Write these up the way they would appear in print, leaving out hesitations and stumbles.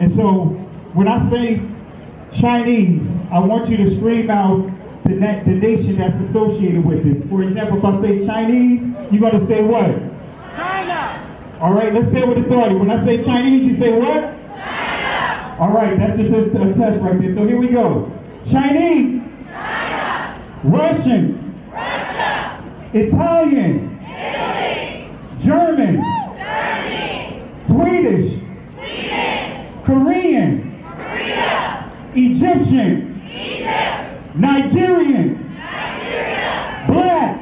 And so when I say Chinese, I want you to scream out the nation that's associated with this. For example, if I say Chinese, you're going to say what? China. All right, let's say it with authority. When I say Chinese, you say what? China. All right, that's just a test right there. So here we go. Chinese. China. Russian. Russia. Italian. Italy. German. Germany. Swedish. Sweden. Korean. Korea. Egyptian. Egypt. Nigerian. Nigeria. Black.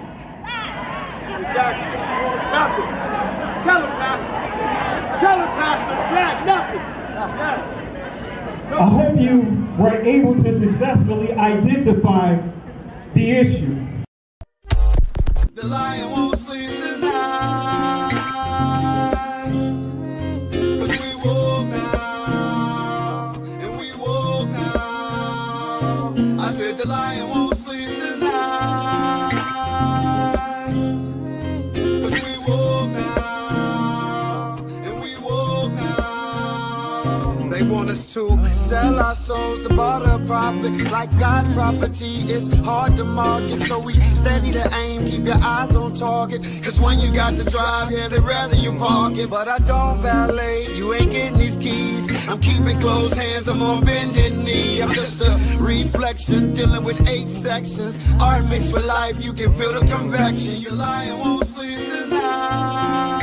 Exactly. Nothing. Tell him, Pastor. Tell him, Pastor. Black, nothing. Yes. I hope you were able to successfully identify the issue. The lion won't sleep tonight, 'cause we woke now, and we woke now. I said the lion won't sleep tonight, 'cause we woke now, and we woke now. They want us to sell our souls to barter profit. Like God's property, it's hard to market. So we steady to aim, keep your eyes on target. 'Cause when you got to drive, yeah, they'd rather you park it. But I don't valet, you ain't getting these keys. I'm keeping closed hands, I'm on bended knee. I'm just a reflection, dealing with 8 sections. Art mixed with life, you can feel the convection. Your lion won't sleep tonight,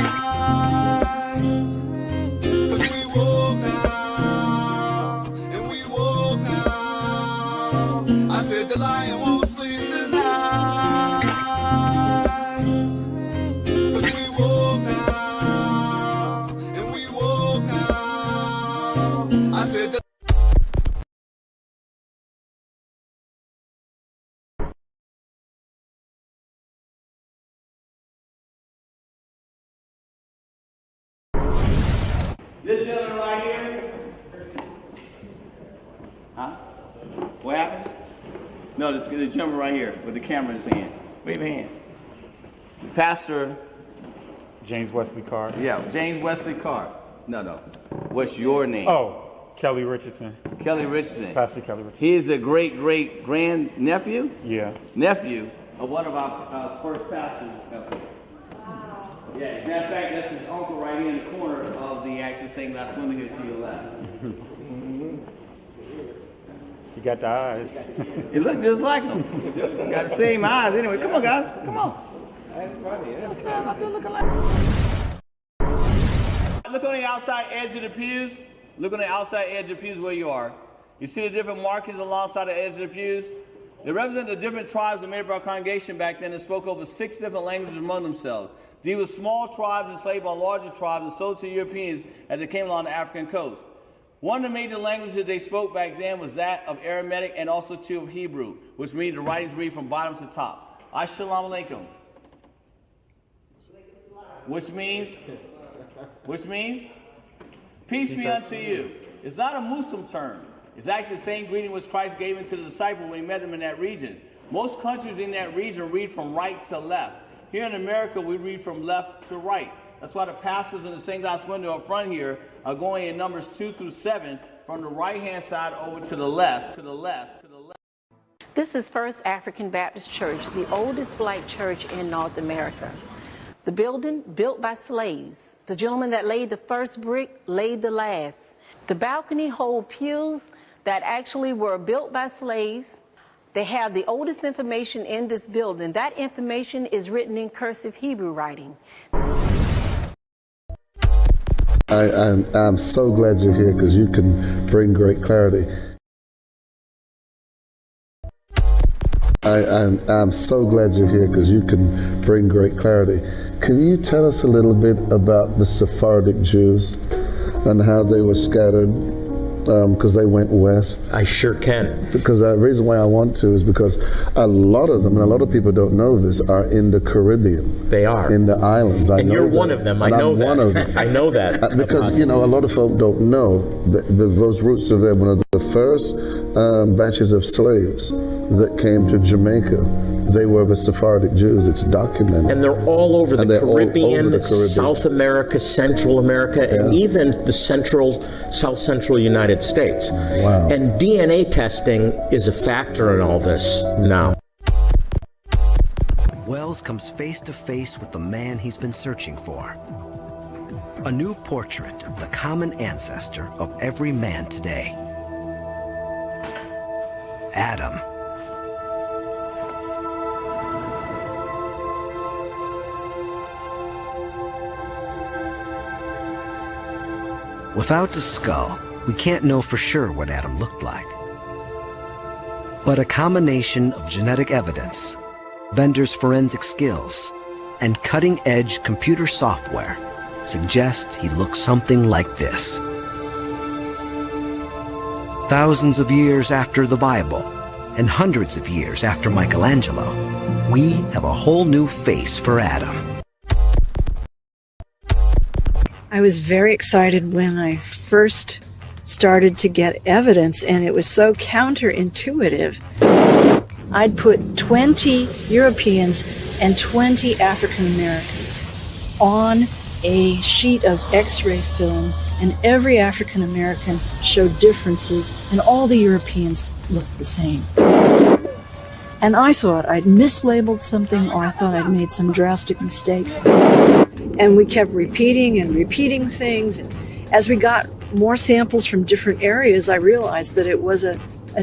'cause we woke now, and we woke now. I said the lion won't sleep tonight, 'cause we woke now, and we woke now. I said the This gentleman right here. Huh? What happened? No, this the gentleman right here with the camera in his hand. Wave your hand. Pastor. James Wesley Carr. Yeah, James Wesley Carr. No. What's your name? Oh, Kelly Richardson. Kelly Richardson. Pastor Kelly Richardson. He is a great-great-grand-nephew? Yeah. Nephew of one of our first pastors. Yeah, as a matter of fact, that's his uncle right here in the corner of the actual stained glass window here to your left. You got the eyes. You look just like him. Got the same eyes. Anyway, come on, guys. Come on. That's funny. What's that up there looking like? Look on the outside edge of the pews. Look on the outside edge of the pews where you are. You see the different markings alongside the edge of the pews? They represent the different tribes that made up our congregation back then and spoke over 6 different languages among themselves. These were small tribes enslaved by larger tribes and sold to Europeans as they came along the African coast. One of the major languages they spoke back then was that of Aramaic and also too of Hebrew, which means the writings read from bottom to top. Assalamu alaikum. Which means peace be unto you. It's not a Muslim term. It's actually the same greeting which Christ gave into the disciples when he met them in that region. Most countries in that region read from right to left. Here in America, we read from left to right. That's why the pastors in the stained glass window up front here are going in numbers 2 through 7 from the right-hand side over to the left, to the left, to the left. This is First African Baptist Church, the oldest black church in North America. The building, built by slaves. The gentleman that laid the first brick laid the last. The balcony hold pews that actually were built by slaves. They have the oldest information in this building. That information is written in cursive Hebrew writing. I'm so glad you're here because you can bring great clarity. I'm so glad you're here because you can bring great clarity. Can you tell us a little bit about the Sephardic Jews and how they were scattered because they went west? I sure can. Because the reason why I want to is because a lot of them, and a lot of people don't know this, are in the Caribbean. They are. In the islands. And you're one of them. I know that. I'm one of them. I know that. Because, you know, a lot of folk don't know that those roots are there. One of the first batches of slaves that came to Jamaica they were the Sephardic Jews. It's documented. And they're all over the Caribbean, South America, Central America, and even the South Central United States. Wow. And DNA testing is a factor in all this now. Wells comes face to face with the man he's been searching for. A new portrait of the common ancestor of every man today. Adam. Without the skull, we can't know for sure what Adam looked like. But a combination of genetic evidence, vendors' forensic skills, and cutting-edge computer software suggests he looked something like this. Thousands of years after the Bible, and hundreds of years after Michelangelo, we have a whole new face for Adam. I was very excited when I first started to get evidence, and it was so counterintuitive. I'd put 20 Europeans and 20 African Americans on a sheet of X-ray film, and every African American showed differences, and all the Europeans looked the same. And I thought I'd mislabeled something, or I thought I'd made some drastic mistake. And we kept repeating and repeating things. As we got more samples from different areas, I realized that it was a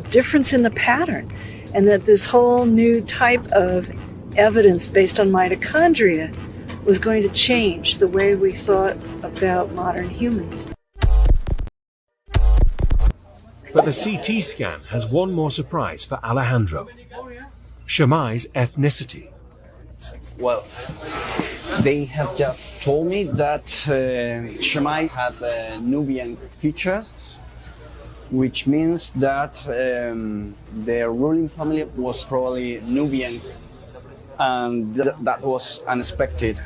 difference in the pattern, and that this whole new type of evidence based on mitochondria was going to change the way we thought about modern humans. But the CT scan has one more surprise for Alejandro. Shammai's ethnicity. Well, they have just told me that Shammai has a Nubian feature, which means that their ruling family was probably Nubian, and that was unexpected.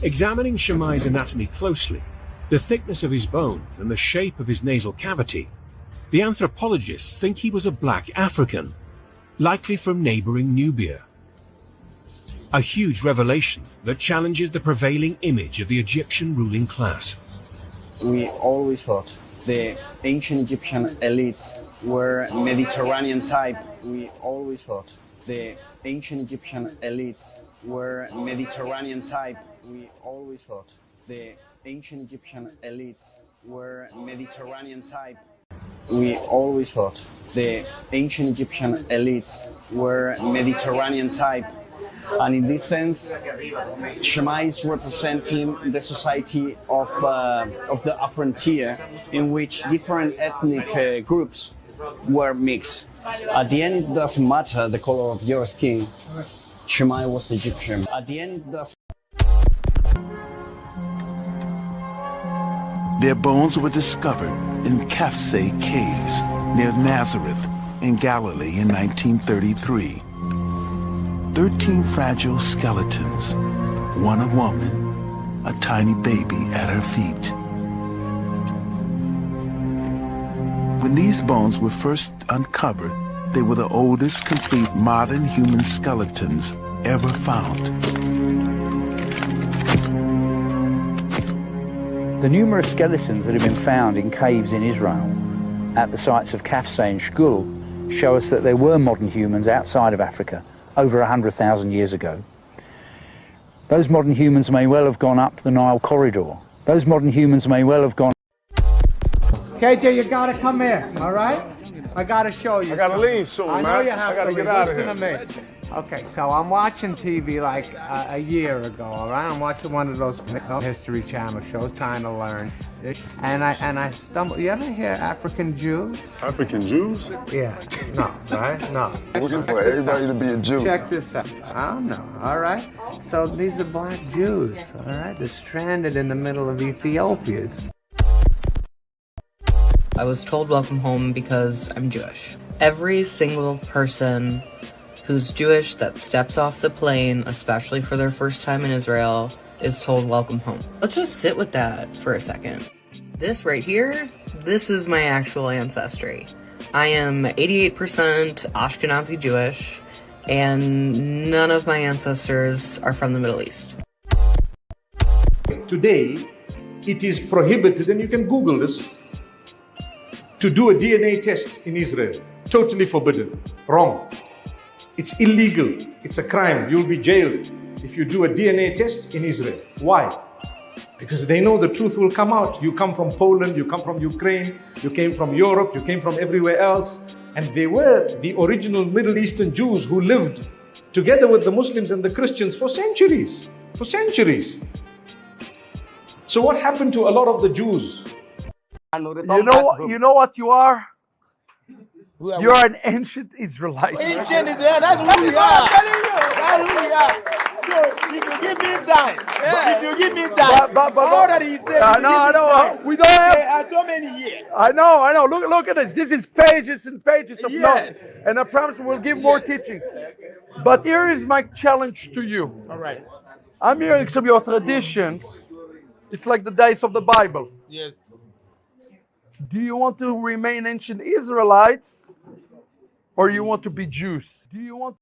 Examining Shammai's anatomy closely, the thickness of his bones and the shape of his nasal cavity, the anthropologists think he was a black African, likely from neighboring Nubia. A huge revelation that challenges the prevailing image of the Egyptian ruling class. We always thought the ancient Egyptian elites were Mediterranean type. We always thought the ancient Egyptian elites were Mediterranean type. We always thought the ancient Egyptian elites were Mediterranean type. We always thought the ancient Egyptian elites were Mediterranean type. And in this sense, Shammai is representing the society of the frontier, in which different ethnic groups were mixed. At the end, it doesn't matter the color of your skin. Shammai was Egyptian. At the end, it doesn't. Their bones were discovered in Kafse caves near Nazareth in Galilee in 1933. 13 fragile skeletons, one a woman, a tiny baby at her feet. When these bones were first uncovered, they were the oldest complete modern human skeletons ever found. The numerous skeletons that have been found in caves in Israel at the sites of Kafse and Shkul show us that there were modern humans outside of Africa over 100,000 years ago. Those modern humans may well have gone up the Nile corridor. Those modern humans may well have gone... KJ, you gotta come here, all right? I gotta show you. I gotta leave soon, man. I know you have I gotta to get leave. out Listen of to me. Okay, so I'm watching TV like a year ago, all right? I'm watching one of those History Channel shows, trying to learn. And I stumble. You ever hear African Jews? African Jews? Yeah. No, right? No. Looking for everybody to be a Jew. Check this out. I don't know, all right? So these are black Jews, all right? They're stranded in the middle of Ethiopia. I was told welcome home because I'm Jewish. Every single person who's Jewish that steps off the plane, especially for their first time in Israel, is told welcome home. Let's just sit with that for a second. This right here, this is my actual ancestry. I am 88% Ashkenazi Jewish, and none of my ancestors are from the Middle East. Today, it is prohibited, and you can Google this, to do a DNA test in Israel. Totally forbidden. Wrong. It's illegal. It's a crime. You'll be jailed if you do a DNA test in Israel. Why? Because they know the truth will come out. You come from Poland, you come from Ukraine, you came from Europe, you came from everywhere else. And they were the original Middle Eastern Jews who lived together with the Muslims and the Christians for centuries. For centuries. So what happened to a lot of the Jews? You know what you are? You're an ancient Israelite. Ancient Israelite, that's who we are. That's who we are. So if you give me time, if you give me time, all that he said, I know. We don't have so many years. I know. Look at this. This is pages and pages of notes. And I promise we'll give more teaching. But here is my challenge to you. All right. I'm hearing some of your traditions. It's like the days of the Bible. Yes. Do you want to remain ancient Israelites or you want to be Jews? Do you want?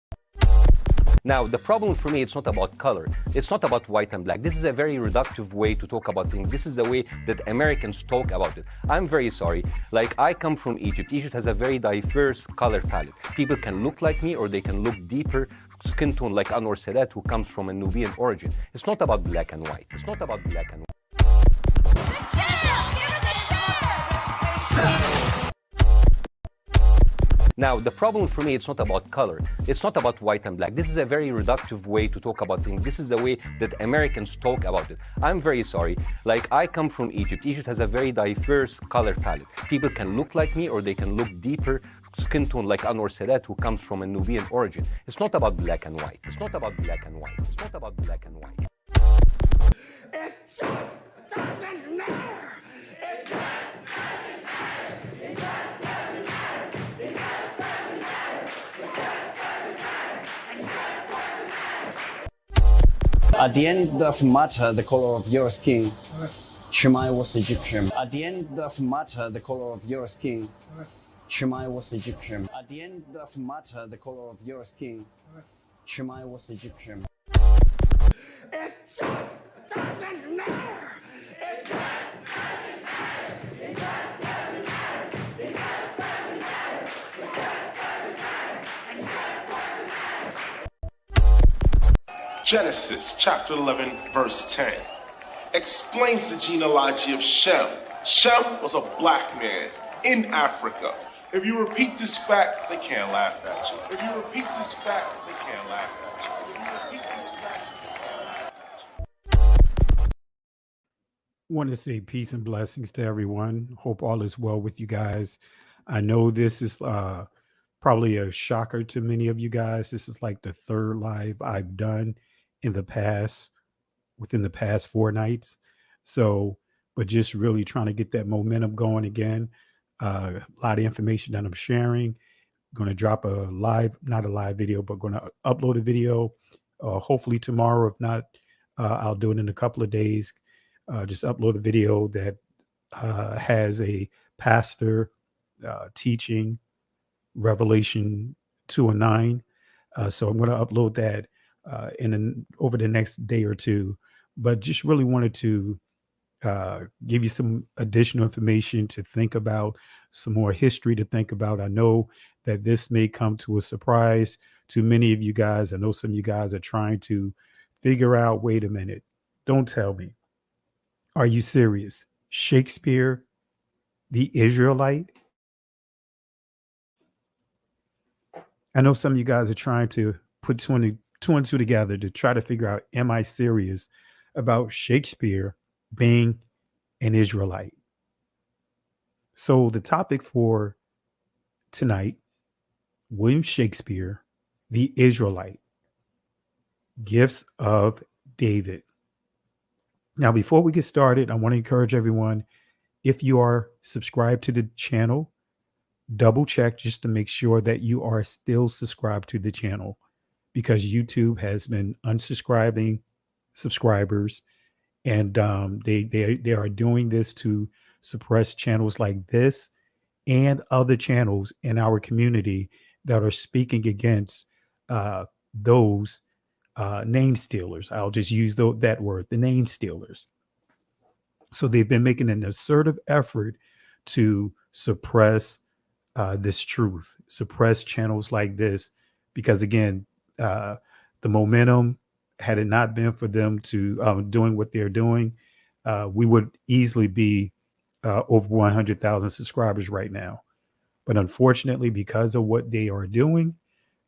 Now, the problem for me, it's not about color. It's not about white and black. This is a very reductive way to talk about things. This is the way that Americans talk about it. I'm very sorry. Like, I come from Egypt. Egypt has a very diverse color palette. People can look like me or they can look deeper skin tone like Anwar Sadat, who comes from a Nubian origin. It's not about black and white. It's not about black and white. Now, the problem for me, it's not about color. It's not about white and black. This is a very reductive way to talk about things. This is the way that Americans talk about it. I'm very sorry. Like, I come from Egypt. Egypt has a very diverse color palette. People can look like me or they can look deeper skin tone like Anwar Sadat, who comes from a Nubian origin. It's not about black and white. It's not about black and white. It's not about black and white. It just doesn't matter. It just doesn't matter. It just doesn't matter. It just doesn't matter. It just doesn't matter. It just doesn't matter. At the end, it doesn't matter the color of your skin. Shemai was Egyptian. At the end, it doesn't matter the color of your skin. Shemai was Egyptian. At the end, it doesn't matter the color of your skin. Shemai was Egyptian. It just doesn't matter. It just doesn't matter. It just doesn't matter. It just doesn't matter. It just doesn't matter. It just doesn't matter. Genesis chapter 11 verse 10 explains the genealogy of Shem. Shem was a black man in Africa. If you repeat this fact, they can't laugh at you. If you repeat this fact, they can't laugh at you. If you repeat this fact, they can't laugh at you. Want to say peace and blessings to everyone. Hope all is well with you guys. I know this is probably a shocker to many of you guys. This is like the third live I've done within the past 4 nights. So, but just really trying to get that momentum going again. A lot of information that I'm sharing. Going to drop not a live video, but going to upload a video hopefully tomorrow. If not, I'll do it in a couple of days. Just upload a video that has a pastor teaching Revelation 2 and 9. So I'm going to upload that over the next day or two. But just really wanted to give you some additional information to think about, some more history to think about. I know that this may come to a surprise to many of you guys. I know some of you guys are trying to figure out, wait a minute, don't tell me. Are you serious? Shakespeare, the Israelite? I know some of you guys are trying to put two and two together to try to figure out, am I serious about Shakespeare being an Israelite? So the topic for tonight, William Shakespeare, the Israelite, Gifts of David. Now, before we get started, I want to encourage everyone, if you are subscribed to the channel, double check just to make sure that you are still subscribed to the channel, because YouTube has been unsubscribing subscribers, and they are doing this to suppress channels like this and other channels in our community that are speaking against those name stealers. I'll just use that word, the name stealers. So they've been making an assertive effort to suppress this truth, suppress channels like this, because again, the momentum, had it not been for them to doing what they're doing, we would easily be over 100,000 subscribers right now. But unfortunately, because of what they are doing,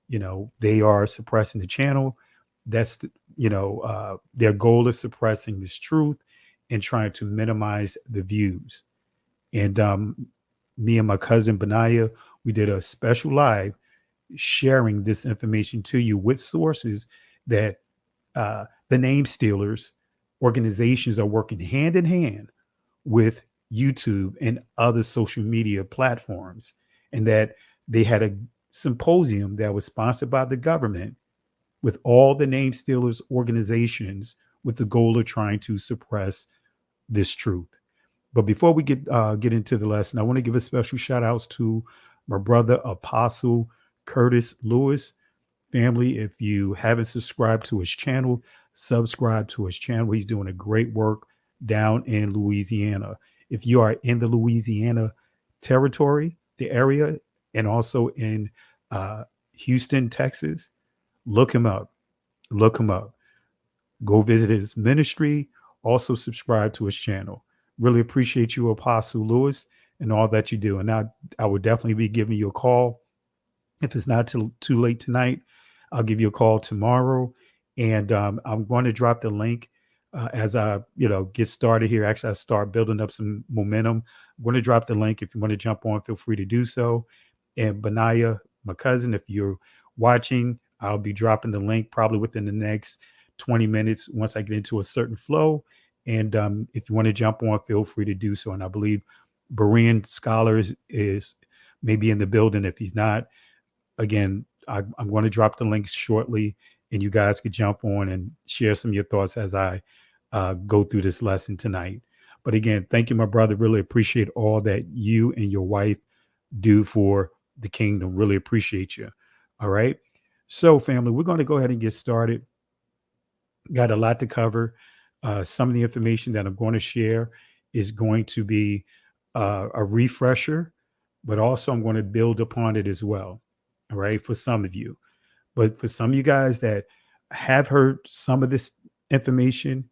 they are suppressing the channel. That's their goal of suppressing this truth and trying to minimize the views. And me and my cousin Benaiah, we did a special live sharing this information to you with sources that the name stealers organizations are working hand in hand with YouTube and other social media platforms, and that they had a symposium that was sponsored by the government with all the name stealers organizations with the goal of trying to suppress this truth. But before we get into the lesson, I want to give a special shout outs to my brother Apostle Curtis Lewis. Family, if you haven't subscribed to his channel, subscribe to his channel. He's doing a great work down in Louisiana. If you are in the Louisiana territory, the area, and also in Houston, Texas, look him up. Look him up. Go visit his ministry. Also subscribe to his channel. Really appreciate you, Apostle Lewis, and all that you do. And now I would definitely be giving you a call. If it's not too late tonight, I'll give you a call tomorrow. And I'm going to drop the link as I get started here. Actually, I start building up some momentum. I'm going to drop the link. If you want to jump on, feel free to do so. And Benaiah, my cousin, if you're watching, I'll be dropping the link probably within the next 20 minutes once I get into a certain flow. And if you want to jump on, feel free to do so. And I believe Berean Scholars is maybe in the building. If he's not, again, I'm going to drop the link shortly, and you guys could jump on and share some of your thoughts as I go through this lesson tonight. But again, thank you, my brother. Really appreciate all that you and your wife do for the kingdom. Really appreciate you. All right. So, family, we're going to go ahead and get started. Got a lot to cover. Some of the information that I'm going to share is going to be a refresher, but also I'm going to build upon it as well. All right. For some of you, but for some of you guys that have heard some of this information,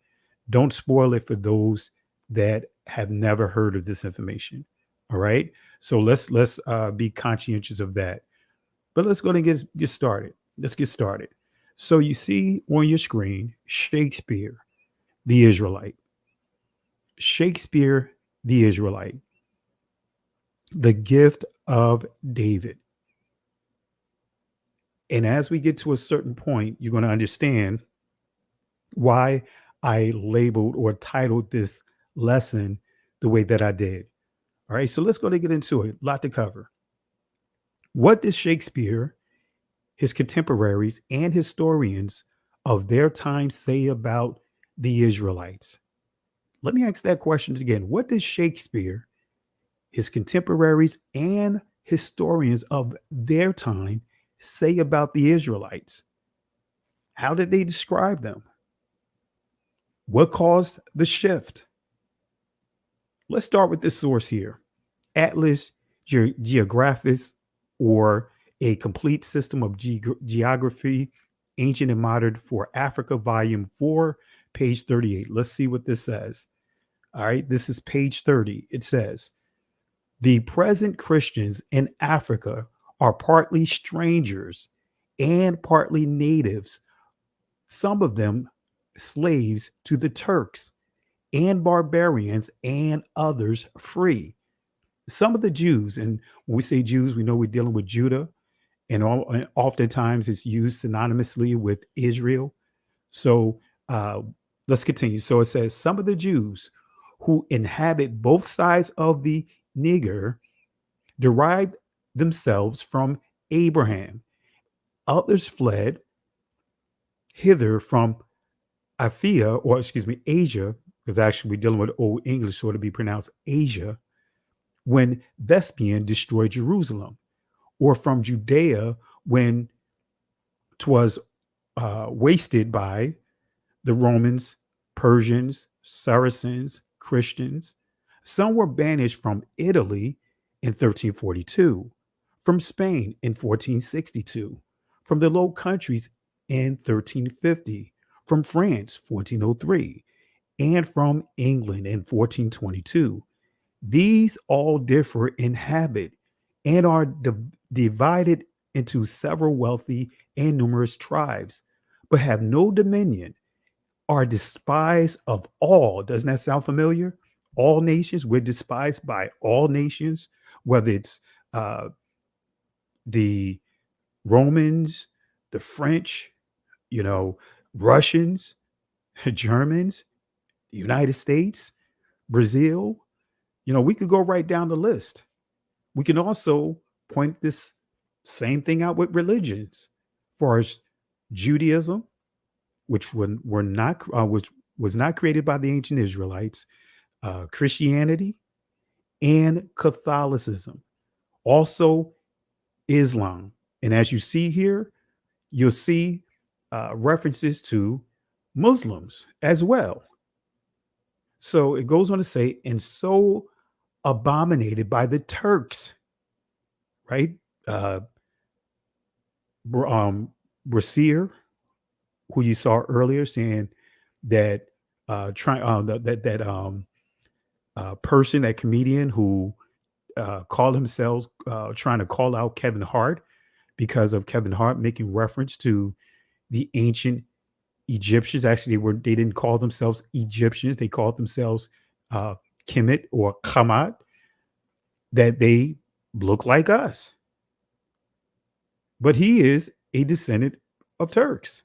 don't spoil it for those that have never heard of this information. All right. So let's be conscientious of that. But let's go and get started. Let's get started. So you see on your screen, Shakespeare, the Israelite. Shakespeare, the Israelite. The gift of David. And as we get to a certain point, you're going to understand why I labeled or titled this lesson the way that I did. All right, so let's go to get into it. A lot to cover. What does Shakespeare, his contemporaries, and historians of their time say about the Israelites? Let me ask that question again. What does Shakespeare, his contemporaries, and historians of their time say about the Israelites? How did they describe them? What caused the shift? Let's start with this source here. Atlas Geographus, or A Complete System of Geography, Ancient and Modern for Africa, Volume 4, page 38. Let's see what this says. All right, this is page 30. It says, the present Christians in Africa are partly strangers and partly natives, some of them slaves to the Turks and barbarians, and others free. Some of the Jews, and when we say Jews, we know we're dealing with Judah, and oftentimes it's used synonymously with Israel. So let's continue. So it says, some of the Jews who inhabit both sides of the Niger derived themselves from Abraham. Others fled hither from Asia, because actually we're dealing with Old English, so it'll be pronounced Asia, when Vespasian destroyed Jerusalem, or from Judea when 'twas wasted by the Romans, Persians, Saracens, Christians. Some were banished from Italy in 1342, from Spain in 1462, from the Low Countries in 1350, from France 1403, and from England in 1422. These all differ in habit and are divided into several wealthy and numerous tribes, but have no dominion, are despised of all. Doesn't that sound familiar? All nations, we're despised by all nations, whether it's the Romans, the French, Russians, Germans, the United States, Brazil. We could go right down the list. We can also point this same thing out with religions, far as Judaism, which was not created by the ancient Israelites, Christianity, and Catholicism. Also, Islam. And as you see here, you'll see references to Muslims as well. So it goes on to say, and so abominated by the Turks, right? Brasir, who you saw earlier, saying that person, that comedian who called themselves trying to call out Kevin Hart because of Kevin Hart making reference to the ancient Egyptians. Actually, they didn't call themselves Egyptians; they called themselves Kemet or Kamat. That they look like us, but he is a descendant of Turks,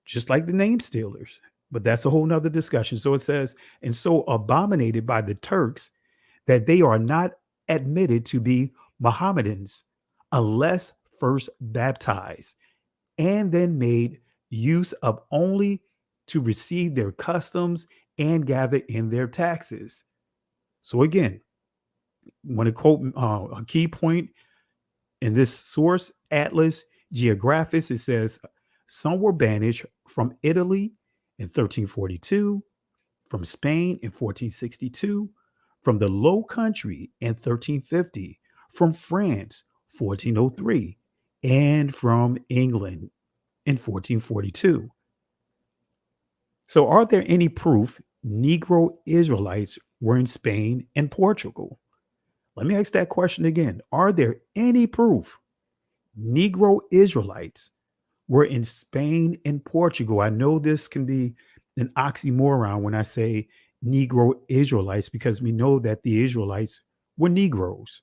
just like the name stealers. But that's a whole nother discussion. So it says, and so abominated by the Turks that they are not admitted to be Mohammedans unless first baptized and then made use of only to receive their customs and gather in their taxes. So again, want to quote a key point in this source, Atlas Geographus. It says, some were banished from Italy in 1342, from Spain in 1462, from the Low Country in 1350, from France 1403, and from England in 1442. So are there any proof Negro Israelites were in Spain and Portugal? Let me ask that question again. Are there any proof Negro Israelites were in Spain and Portugal? I know this can be an oxymoron when I say Negro Israelites, because we know that the Israelites were Negroes.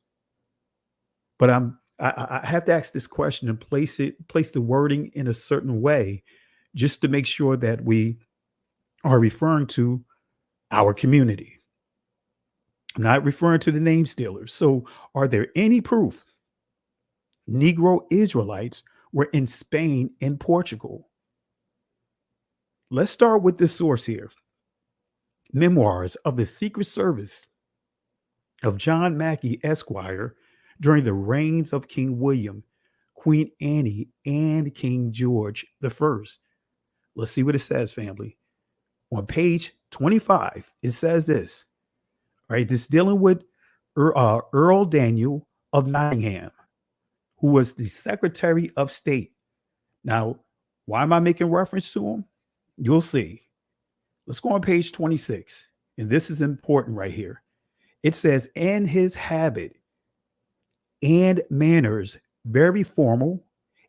But I have to ask this question and place the wording in a certain way, just to make sure that we are referring to our community. I'm not referring to the name stealers. So are there any proof Negro Israelites were in Spain and Portugal? Let's start with this source here. Memoirs of the Secret Service of John Mackey, Esquire, during the reigns of King William, Queen Anne, and King George I. Let's see what it says, family. On page 25, it says this. All right, this dealing with Earl Daniel of Nottingham, who was the Secretary of State. Now, why am I making reference to him? You'll see. Let's go on page 26. And this is important right here. It says, and his habit and manners very formal,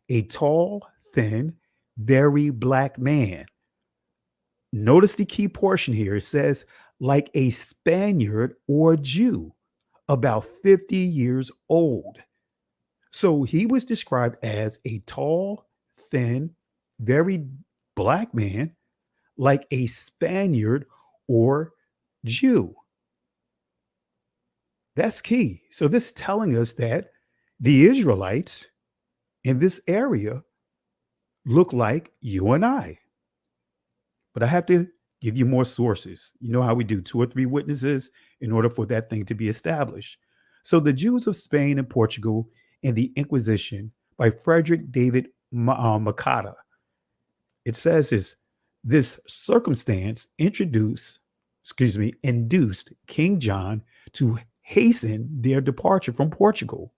a tall, thin, very black man. Notice the key portion here. It says, like a Spaniard or Jew, about 50 years old. So he was described as a tall, thin, very black man, like a Spaniard or Jew. That's key. So this is telling us that the Israelites in this area look like you and I. But I have to give you more sources. You know how we do 2 or 3 witnesses in order for that thing to be established. So the Jews of Spain and Portugal and the Inquisition by Frederick David Makata. It says is this circumstance induced King John to hasten their departure from Portugal,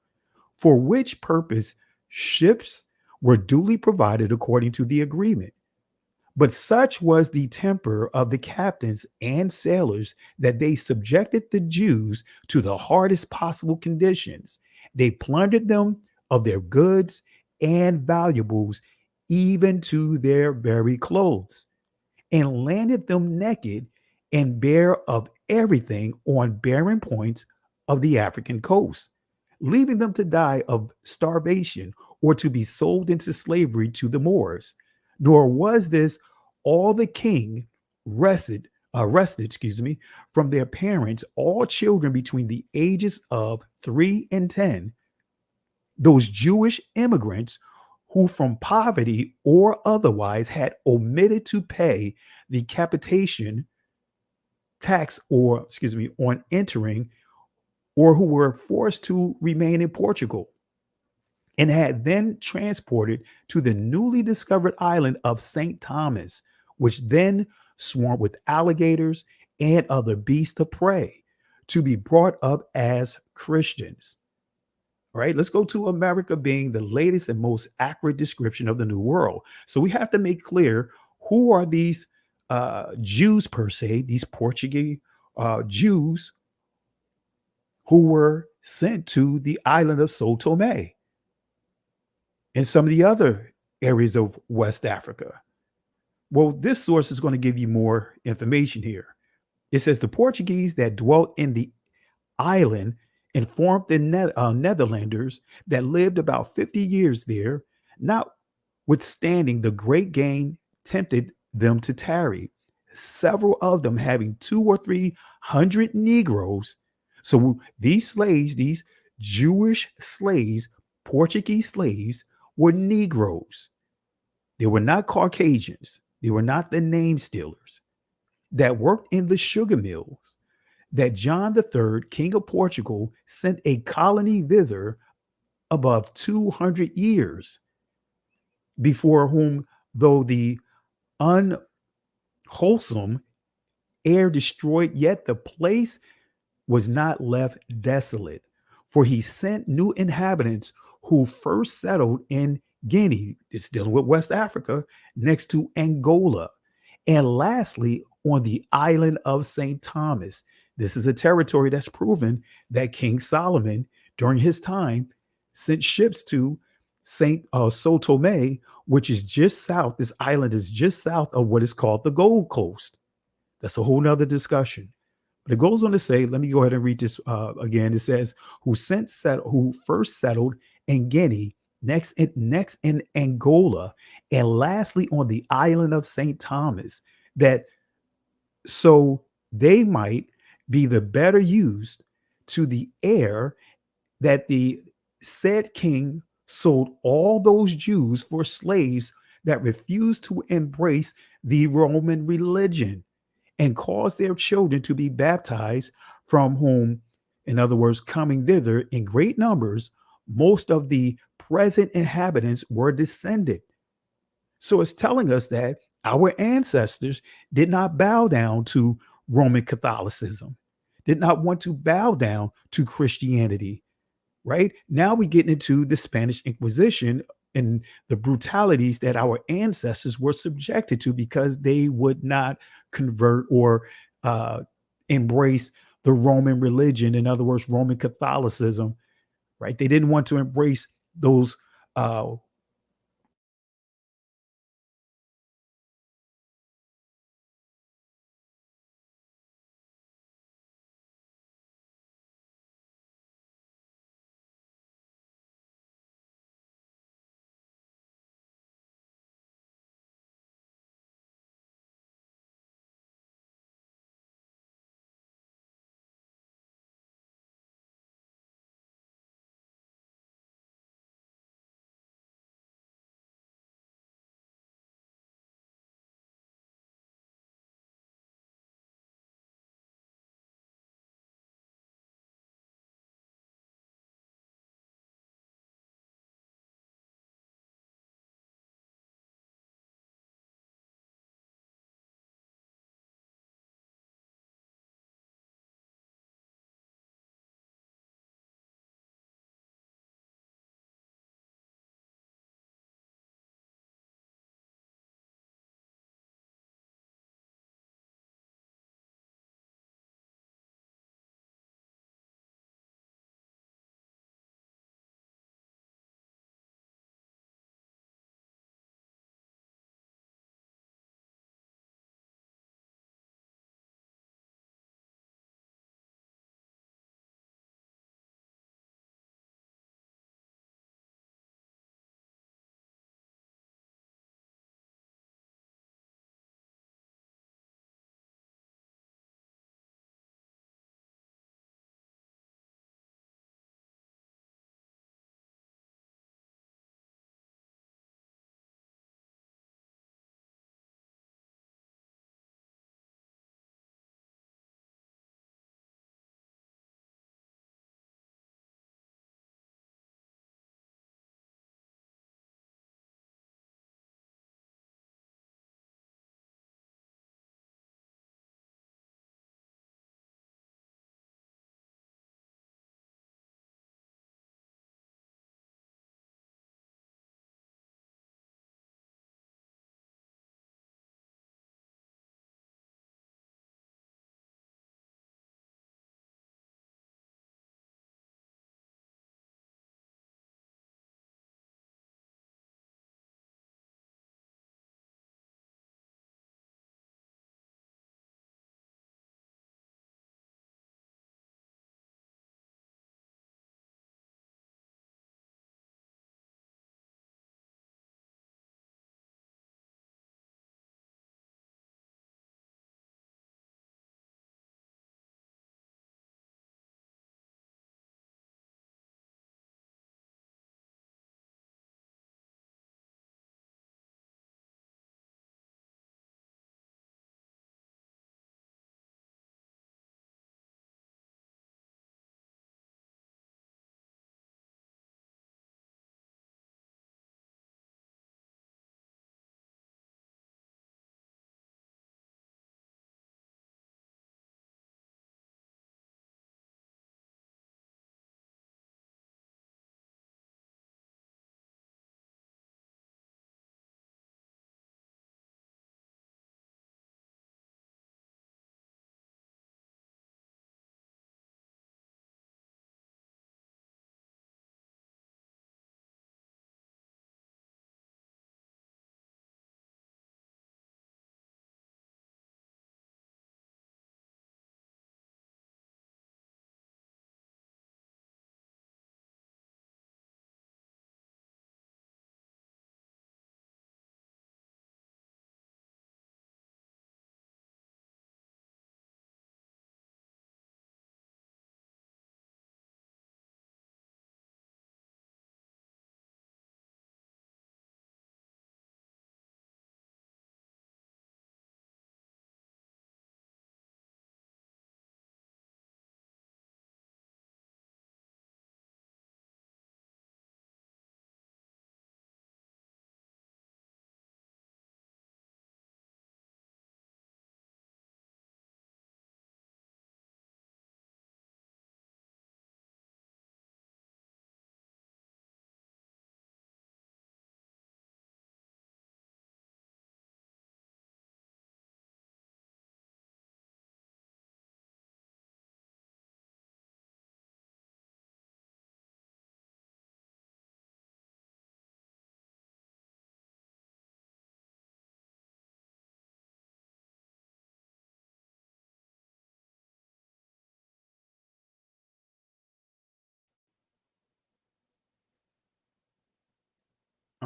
for which purpose ships were duly provided according to the agreement. But such was the temper of the captains and sailors that they subjected the Jews to the hardest possible conditions. They plundered them of their goods and valuables, even to their very clothes, and landed them naked and bare of everything on barren points of the African coast, leaving them to die of starvation or to be sold into slavery to the Moors. Nor was this all. The king arrested from their parents all children between the ages of 3 and 10, those Jewish immigrants who from poverty or otherwise had omitted to pay the capitation tax on entering, or who were forced to remain in Portugal and had then transported to the newly discovered island of St. Thomas, which then swarmed with alligators and other beasts of prey, to be brought up as Christians. All right, let's go to America being the latest and most accurate description of the New World. So we have to make clear who are these Jews per se, these Portuguese Jews who were sent to the island of Sao Tome and some of the other areas of West Africa. Well, this source is going to give you more information here. It says the Portuguese that dwelt in the island informed the Netherlanders that lived about 50 years there, notwithstanding the great gain tempted them to tarry, several of them having 200 or 300 Negroes. So these slaves, these Jewish slaves, Portuguese slaves, were Negroes. They were not Caucasians. They were not the name stealers that worked in the sugar mills, that John III, King of Portugal, sent a colony thither above 200 years, before whom, though the unwholesome air destroyed, yet the place was not left desolate. For he sent new inhabitants who first settled in Guinea, it's dealing with West Africa, next to Angola, and lastly on the island of St. Thomas. This is a territory that's proven that King Solomon, during his time, sent ships to Sao Tome, which is just south. This island is just south of what is called the Gold Coast. That's a whole nother discussion. But it goes on to say, let me go ahead and read this again. It says, who first settled in Guinea, next in Angola, and lastly on the island of St. Thomas, that so they might be the better used to the air, that the said king sold all those Jews for slaves that refused to embrace the Roman religion, and caused their children to be baptized, from whom, in other words, coming thither in great numbers, most of the present inhabitants were descended. So it's telling us that our ancestors did not bow down to Roman Catholicism, did not want to bow down to Christianity, right? Now we're getting into the Spanish Inquisition and the brutalities that our ancestors were subjected to because they would not convert or embrace the Roman religion. In other words, Roman Catholicism, right? They didn't want to embrace those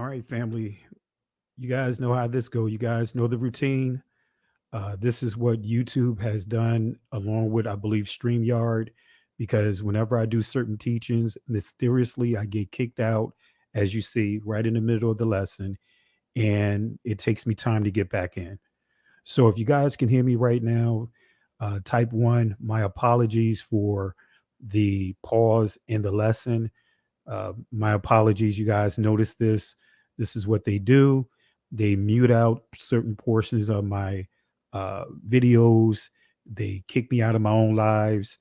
All right, family. You guys know how this go. You guys know the routine. This is what YouTube has done along with, I believe, StreamYard, because whenever I do certain teachings, mysteriously, I get kicked out, as you see, right in the middle of the lesson, and it takes me time to get back in. So if you guys can hear me right now, type 1. My apologies for the pause in the lesson. My apologies. You guys notice this. This is what they do. They mute out certain portions of my videos. They kick me out of my own lives.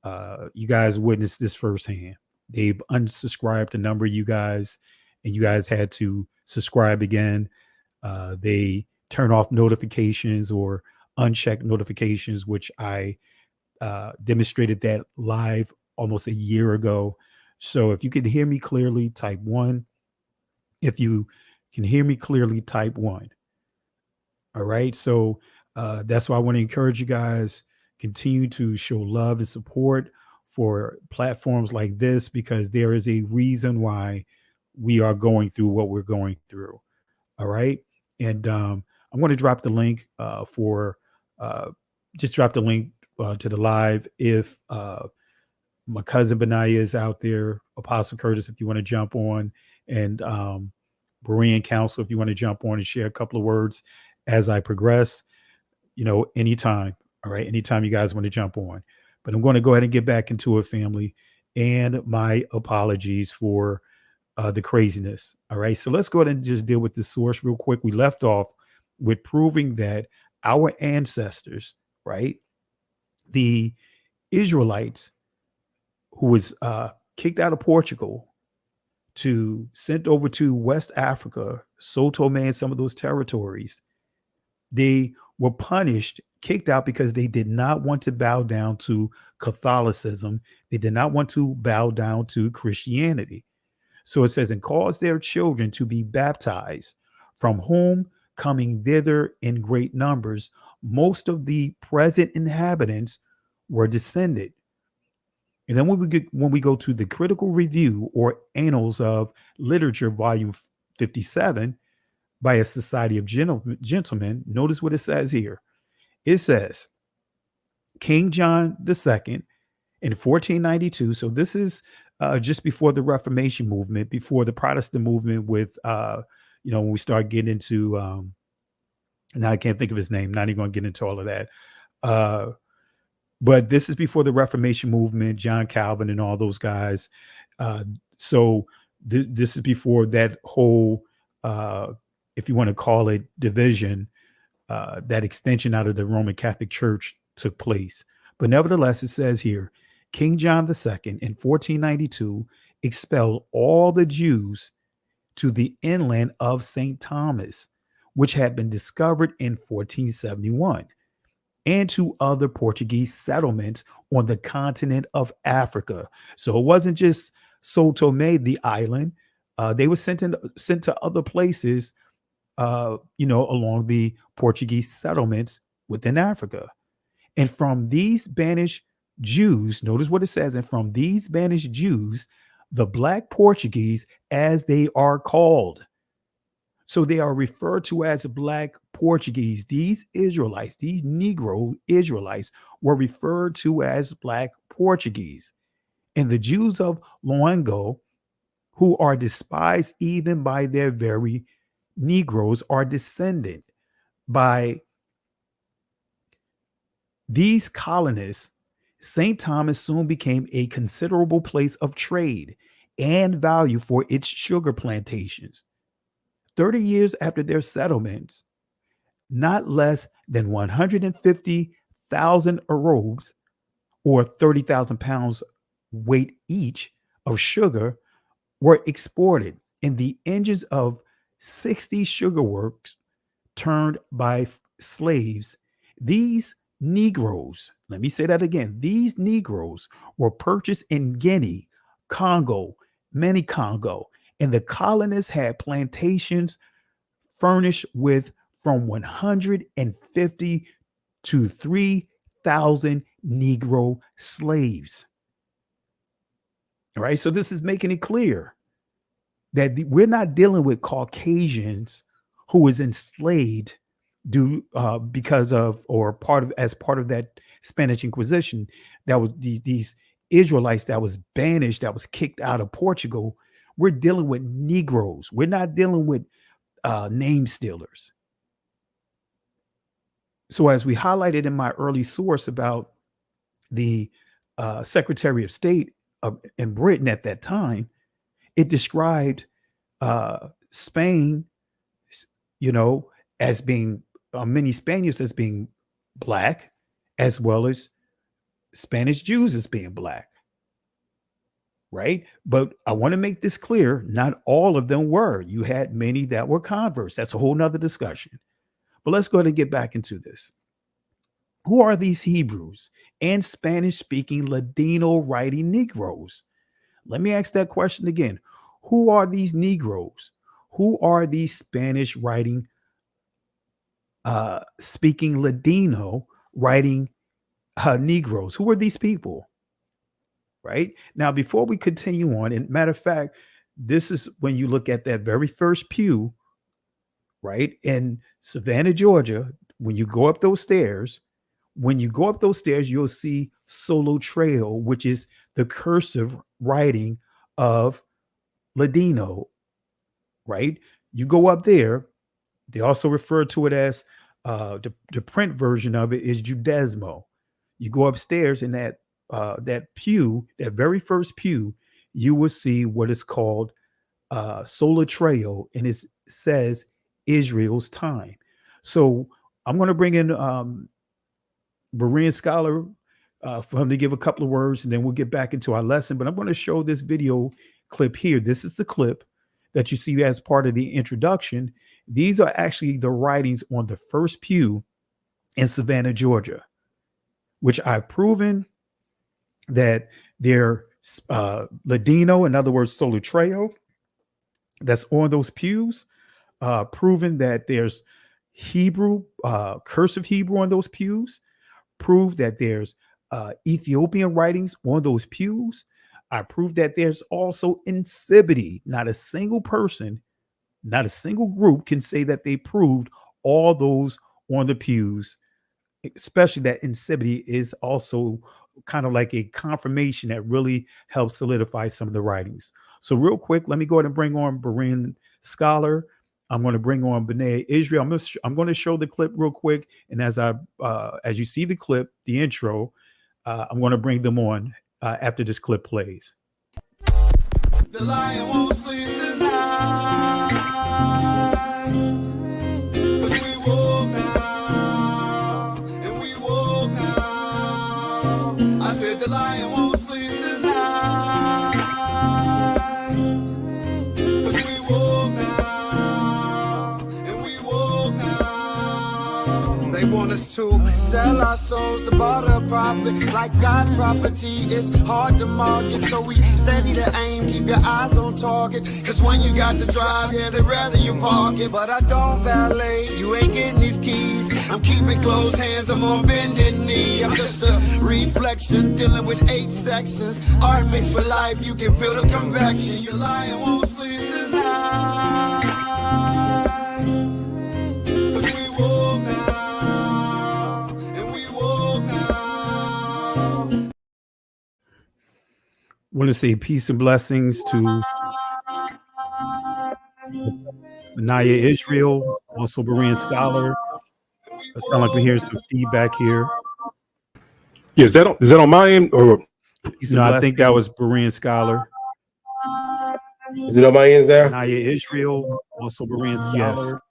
You guys witnessed this firsthand. They've unsubscribed a number of you guys, and you guys had to subscribe again. They turn off notifications or uncheck notifications, which I demonstrated that live almost a year ago. So if you can hear me clearly, type 1. If you can hear me clearly, type 1. All right. So that's why I want to encourage you guys, continue to show love and support for platforms like this, because there is a reason why we are going through what we're going through. All right. And I'm going to drop the link just drop the link to the live. If my cousin Benaiah is out there, Apostle Curtis, if you want to jump on, and Berean Council, if you want to jump on and share a couple of words as I progress, anytime. All right. Anytime you guys want to jump on. But I'm going to go ahead and get back into it, family. And my apologies for the craziness. All right. So let's go ahead and just deal with the source real quick. We left off with proving that our ancestors, right, the Israelites, who was kicked out of Portugal, sent over to West Africa, Sao Tome and some of those territories, they were punished, kicked out, because they did not want to bow down to Catholicism. They did not want to bow down to Christianity. So it says, and caused their children to be baptized, from whom coming thither in great numbers, most of the present inhabitants were descended. And then when we go to the Critical Review or Annals of Literature, volume 57, by a Society of Gentlemen, notice what it says here. It says, King John II in 1492. So this is just before the Reformation movement, before the Protestant movement with, when we start getting into, now I can't think of his name, not even going to get into all of that. But this is before the Reformation movement, John Calvin and all those guys. So this is before that whole, if you want to call it, division, that extension out of the Roman Catholic Church took place. But nevertheless, it says here, King John II in 1492 expelled all the Jews to the inland of St. Thomas, which had been discovered in 1471, and to other Portuguese settlements on the continent of Africa. So it wasn't just Sao Tome, the island. They were sent to other places, along the Portuguese settlements within Africa. And from these banished Jews, notice what it says, and from these banished Jews, the Black Portuguese, as they are called. So they are referred to as Black Portuguese. These Israelites, these Negro Israelites, were referred to as Black Portuguese. And the Jews of Loango, who are despised even by their very Negroes, are descended by these colonists. St. Thomas soon became a considerable place of trade and value for its sugar plantations. 30 years after their settlements, not less than 150,000 arobes, or 30,000 pounds weight each, of sugar were exported, and the engines of 60 sugar works turned by slaves. These Negroes, let me say that again, these Negroes were purchased in Guinea, Congo, Congo, and the colonists had plantations furnished with from 150 to 3,000 Negro slaves. All right, so this is making it clear that we're not dealing with Caucasians who was enslaved because of or as part of that Spanish Inquisition. That was these Israelites that was banished, that was kicked out of Portugal. We're dealing with Negroes. We're not dealing with name stealers. So as we highlighted in my early source about the Secretary of State in Britain at that time, it described Spain, as being many Spaniards as being black, as well as Spanish Jews as being black. Right? But I want to make this clear. Not all of them were. You had many that were converts. That's a whole nother discussion. But let's go ahead and get back into this. Who are these Hebrews and Spanish-speaking Ladino writing Negroes? Let me ask that question again. Who are these Negroes? Who are these Spanish writing, speaking Ladino writing Negroes? Who are these people? Right? Now, before we continue on, and matter of fact, this is when you look at that very first pew, right, in Savannah, Georgia. When you go up those stairs, you'll see Solo Trail, which is the cursive writing of Ladino, right? You go up there. They also refer to it as the print version of it is Judesmo. You go upstairs in that pew, that very first pew, you will see what is called Sola Trail, and it says Israel's time. So I'm going to bring in Berean scholar for him to give a couple of words, and then we'll get back into our lesson. But I'm going to show this video clip here. This is the clip that you see as part of the introduction. These are actually the writings on the first pew in Savannah, Georgia, which I've proven that they're Ladino, in other words, Solutreo, that's on those pews, proven that there's Hebrew, cursive Hebrew on those pews, prove that there's Ethiopian writings on those pews. I proved that there's also insibity. Not a single person, not a single group can say that they proved all those on the pews, especially that insibity is also kind of like a confirmation that really helps solidify some of the writings. So real quick, let me go ahead and bring on Berean scholar. I'm going to bring on B'nai Israel. I'm going to show the clip real quick. And as you see the clip, the intro, I'm going to bring them on after this clip plays. The lion won't sleep tonight. 'Cause we woke now, and we woke now. I said the lion won't sleep tonight. 'Cause we woke now, and we woke now. They want us to sell our souls to barter profit. Like God's property, it's hard to market. So we steady to aim, keep your eyes on target. Cause when you got to drive, yeah, they'd rather you park it. But I don't valet, you ain't getting these keys. I'm keeping closed hands, I'm on bended knee. I'm just a reflection, dealing with 8 sections. Art mixed with life, you can feel the convection. Your lion won't sleep tonight. Cause we woke now, and we woke now. Want to say peace and blessings to Naya Israel, also Berean scholar. It sounds like we hear some feedback here. Yeah, is that on my end or? No, I think that was Berean scholar. Is it on my end there? Naya Israel, also Berean scholar.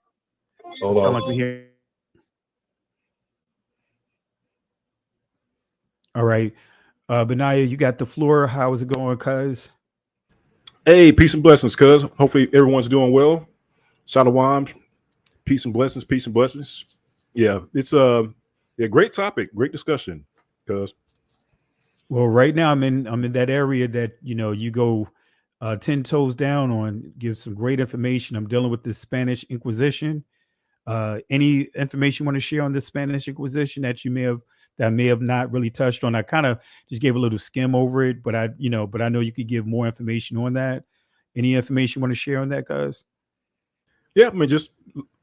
Hold on. Sound like we hear. All right. Benaya, you got the floor. How is it going, cuz? Hey, peace and blessings, cuz. Hopefully everyone's doing well. Shalom. Peace and blessings, peace and blessings. Yeah, it's a great topic, great discussion, cuz. Well, right now I'm in that area that you go 10 toes down on, give some great information. I'm dealing with the Spanish Inquisition. Any information you want to share on the Spanish Inquisition that may have not really touched on? I kind of just gave a little skim over it, but I know you could give more information on that. Any information you want to share on that, guys? Yeah, I mean, just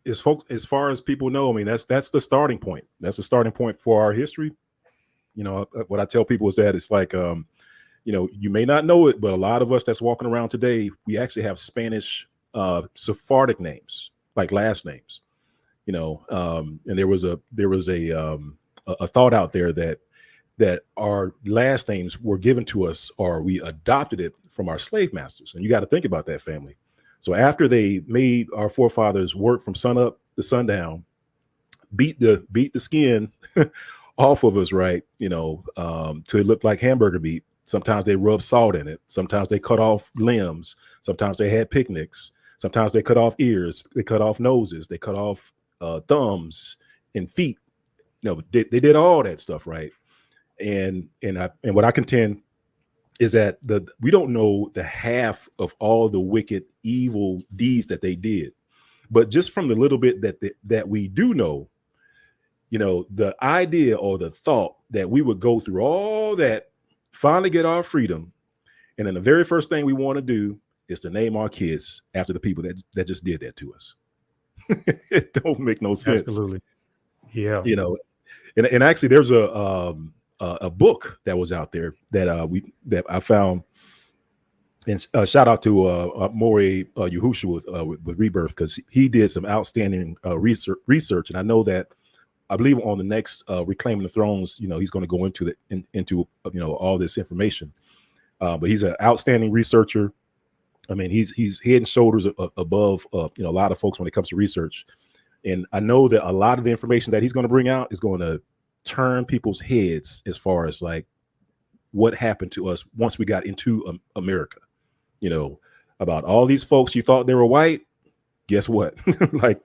as far as people know, I mean, that's the starting point. That's the starting point for our history. You know, what I tell people is that it's like, you know, you may not know it, but a lot of us that's walking around today, we actually have Spanish Sephardic names, like last names. You know, and there was a thought out there that our last names were given to us, or we adopted it from our slave masters. And you got to think about that, family. So after they made our forefathers work from sun up to sundown, beat the skin off of us, right? You know, till it looked like hamburger meat. Sometimes they rubbed salt in it. Sometimes they cut off limbs. Sometimes they had picnics. Sometimes they cut off ears. They cut off noses. They cut off thumbs and feet. You know, they did all that stuff, right? And what I contend is that we don't know the half of all the wicked, evil deeds that they did, but just from the little bit that we do know, you know, the idea or the thought that we would go through all that, finally get our freedom, and then the very first thing we want to do is to name our kids after the people that just did that to us. It don't make no sense. Absolutely. Yeah. You know, and actually there's a book that was out there that I found, and shout out to Morey Yahushua with Rebirth, because he did some outstanding research, and I know that I believe on the next Reclaiming the Thrones, you know, he's going to go into you know, all this information. But he's an outstanding researcher. I mean, he's head and shoulders above you know, a lot of folks when it comes to research. And I know that a lot of the information that he's going to bring out is going to turn people's heads as far as like what happened to us once we got into America. You know, about all these folks you thought they were white. Guess what? Like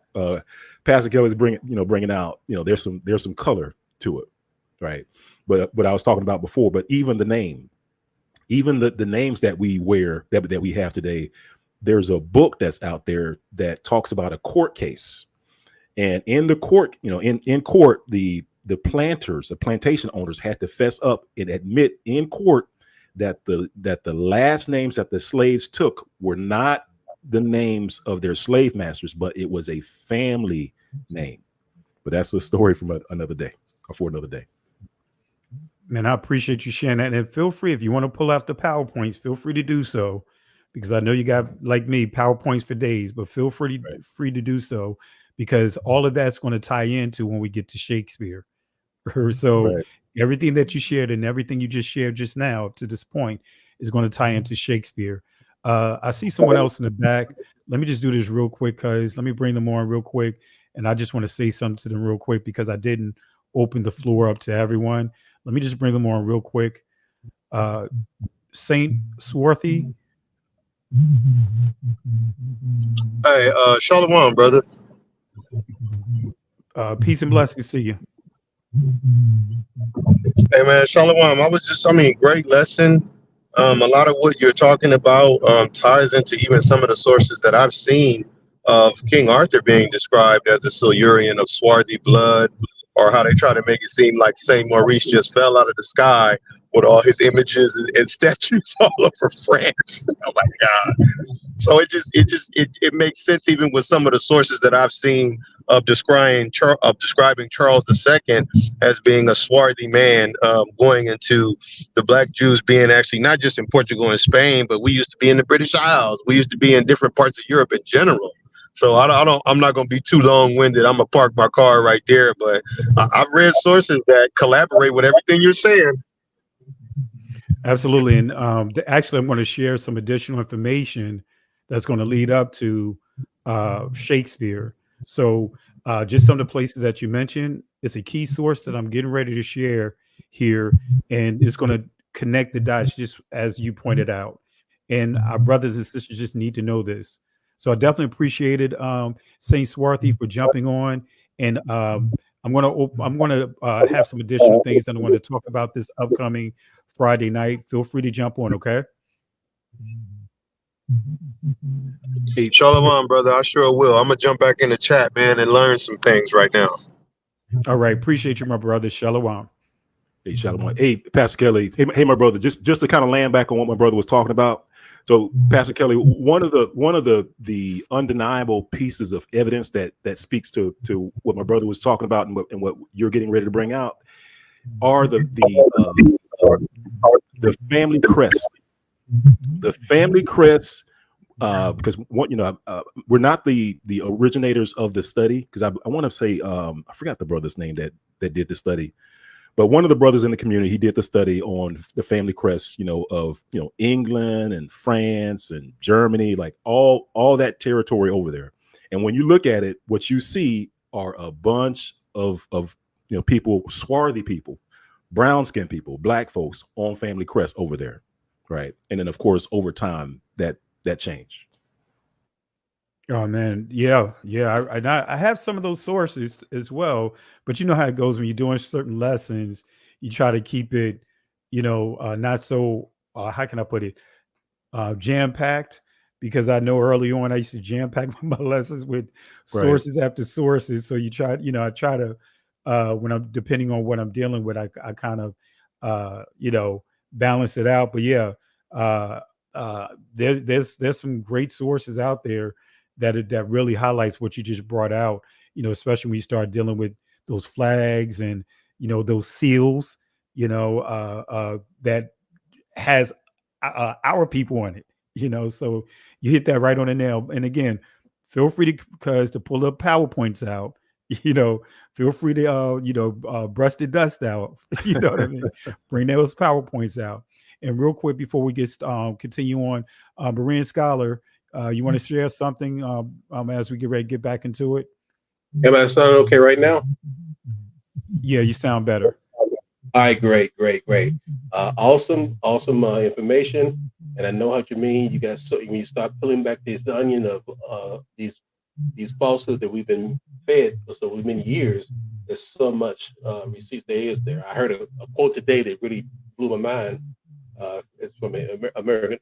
Pastor Kelly's bringing out, you know, there's some color to it, right? But what I was talking about before, but even the name, even the names that we wear that we have today, there's a book that's out there that talks about a court case, and in the court, you know, in court, the plantation owners had to fess up and admit in court that the last names that the slaves took were not the names of their slave masters, but it was a family name. But that's a story from another day, or for another day. Man, I appreciate you sharing that. And feel free, if you want to pull out the PowerPoints, feel free to do so, because I know you got, like me, PowerPoints for days, but feel free to do so, because all of that's going to tie into when we get to Shakespeare. So everything that you shared and everything you just shared just now to this point is going to tie into Shakespeare. I see someone else in the back. Let me just do this real quick, guys. Let me bring them on real quick. And I just want to say something to them real quick, because I didn't open the floor up to everyone. Let me just bring them on real quick. Saint Swarthy. Hey, Shalom, brother. Peace and blessings to you. Hey, man, Shalom. Great lesson. A lot of what you're talking about ties into even some of the sources that I've seen of King Arthur being described as the Silurian of swarthy blood, or how they try to make it seem like Saint Maurice just fell out of the sky with all his images and statues all over France. Oh my God! So it makes sense even with some of the sources that I've seen of describing Charles II as being a swarthy man, going into the Black Jews being actually not just in Portugal and Spain, but we used to be in the British Isles. We used to be in different parts of Europe in general. So I'm not going to be too long-winded. I'm going to park my car right there. But I've read sources that collaborate with everything you're saying. Absolutely. And actually, I'm going to share some additional information that's going to lead up to Shakespeare. So just some of the places that you mentioned, it's a key source that I'm getting ready to share here. And it's going to connect the dots, just as you pointed out. And our brothers and sisters just need to know this. So I definitely appreciated Saint Swarthy for jumping on, and I'm gonna have some additional things that I want to talk about this upcoming Friday night. Feel free to jump on, okay? Hey, Shalom, brother. I sure will. I'm gonna jump back in the chat, man, and learn some things right now. All right, appreciate you, my brother. Shalom. Hey, Shalom. Hey, Pastor Kelly. Hey, my brother. Just to kind of land back on what my brother was talking about. So, Pastor Kelly, one of the undeniable pieces of evidence that speaks to what my brother was talking about and what you're getting ready to bring out are the family crest. The family crest, because we're not the originators of the study. Because I want to say I forgot the brother's name that did the study. But one of the brothers in the community, he did the study on the family crest, of England and France and Germany, like all that territory over there. And when you look at it, what you see are a bunch of people, swarthy people, brown skinned people, black folks on family crest over there, right? And then of course over time that changed. Oh man, yeah. I have some of those sources as well, but you know how it goes when you're doing certain lessons. You try to keep it, not so. How can I put it? Jam packed, because I know early on I used to jam pack my lessons with sources after sources. So you try, I try to when I'm depending on what I'm dealing with, I kind of balance it out. But yeah, there's some great sources out there that really highlights what you just brought out, especially when you start dealing with those flags and those seals, that has our people on it, so you hit that right on the nail. And again, feel free to pull up PowerPoints out, feel free to brush the dust out, you know what I mean? Bring those PowerPoints out. And real quick before we get continue on, Berean Scholar, you want to share something as we get ready to get back into it? Am I sounding okay right now? Yeah, you sound better. All right, great. Awesome information. And I know what you mean. You guys, so when you start pulling back this onion of these falsehoods that we've been fed for so many years, there's so much receipts there is there. I heard a quote today that really blew my mind. It's from an American,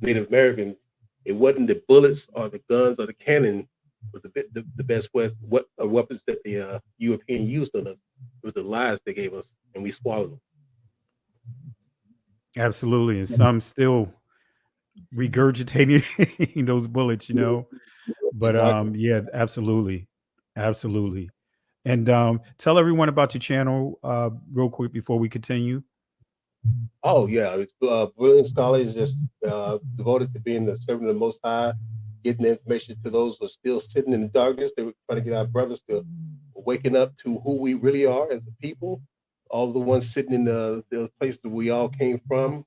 Native American. It wasn't the bullets or the guns or the cannon, but the best weapons that the European used on us. It was the lies they gave us, and we swallowed them. Absolutely, and some still regurgitating those bullets, But yeah, absolutely. And tell everyone about your channel real quick before we continue. Oh yeah, it's Brilliant Scholar is just devoted to being the servant of the Most High, getting the information to those who are still sitting in the darkness. They were trying to get our brothers to waking up to who we really are as a people. All the ones sitting in the places that we all came from,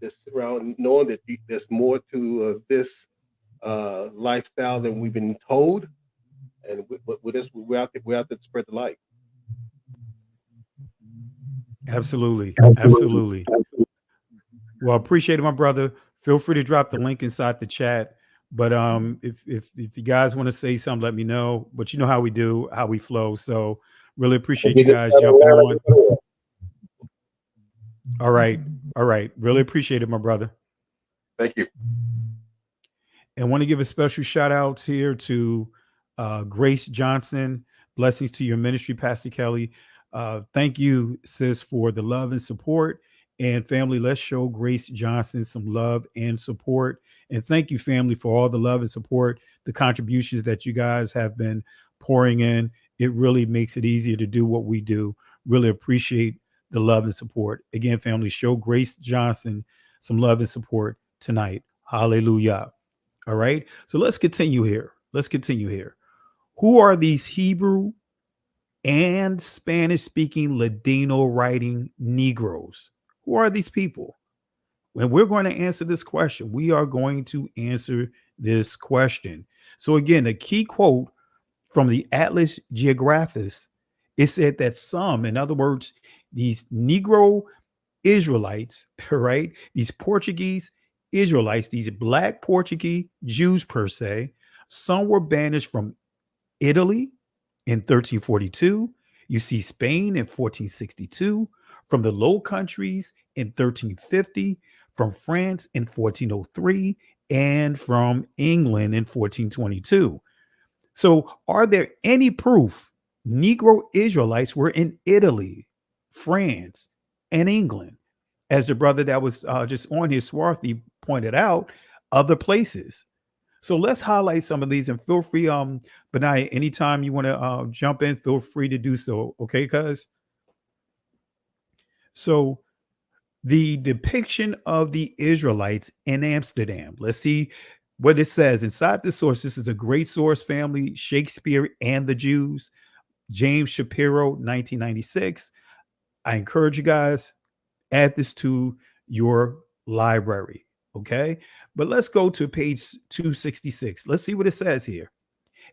just around knowing that there's more to this lifestyle than we've been told. And with this, we're out there to spread the light. Absolutely. Well, appreciate it, my brother. Feel free to drop the link inside the chat. But if you guys want to say something, let me know. But you know how we do, how we flow. So really appreciate you guys jumping on. All right. Really appreciate it, my brother. Thank you. And want to give a special shout out here to Grace Johnson. Blessings to your ministry, Pastor Kelly. Thank you, sis, for the love and support. And family, let's show Grace Johnson some love and support. And thank you, family, for all the love and support, the contributions that you guys have been pouring in. It really makes it easier to do what we do. Really appreciate the love and support. Again, family, show Grace Johnson some love and support tonight. Hallelujah. All right. So let's continue here. Who are these Hebrew and Spanish speaking Ladino writing Negroes? Who are these people? When we're going to answer this question, we are going to answer this question. So again, a key quote from the Atlas Geographus, it said that some, in other words, these Negro Israelites, right? These Portuguese Israelites, these Black Portuguese Jews per se, some were banished from Italy in 1342. You see Spain in 1462, from the Low Countries in 1350, from France in 1403, and from England in 1422. So are there any proof Negro Israelites were in Italy, France, and England? as the brother that was just on here, Swarthy, pointed out, other places. So let's highlight some of these, and feel free, Benai, anytime you want to jump in, feel free to do so. Okay, cuz? So the depiction of the Israelites in Amsterdam. Let's see what it says inside the source. This is a great source, family. Shakespeare and the Jews. James Shapiro, 1996. I encourage you guys, add this to your library. Okay. But let's go to page 266. Let's see what it says here.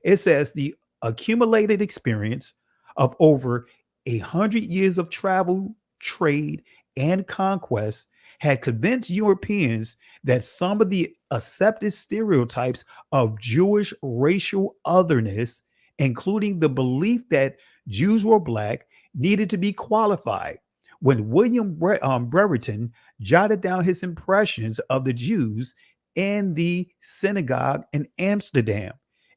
It says the accumulated experience of over 100 years of travel, trade, and conquest had convinced Europeans that some of the accepted stereotypes of Jewish racial otherness, including the belief that Jews were black, needed to be qualified. When William Brereton jotted down his impressions of the Jews in the synagogue in Amsterdam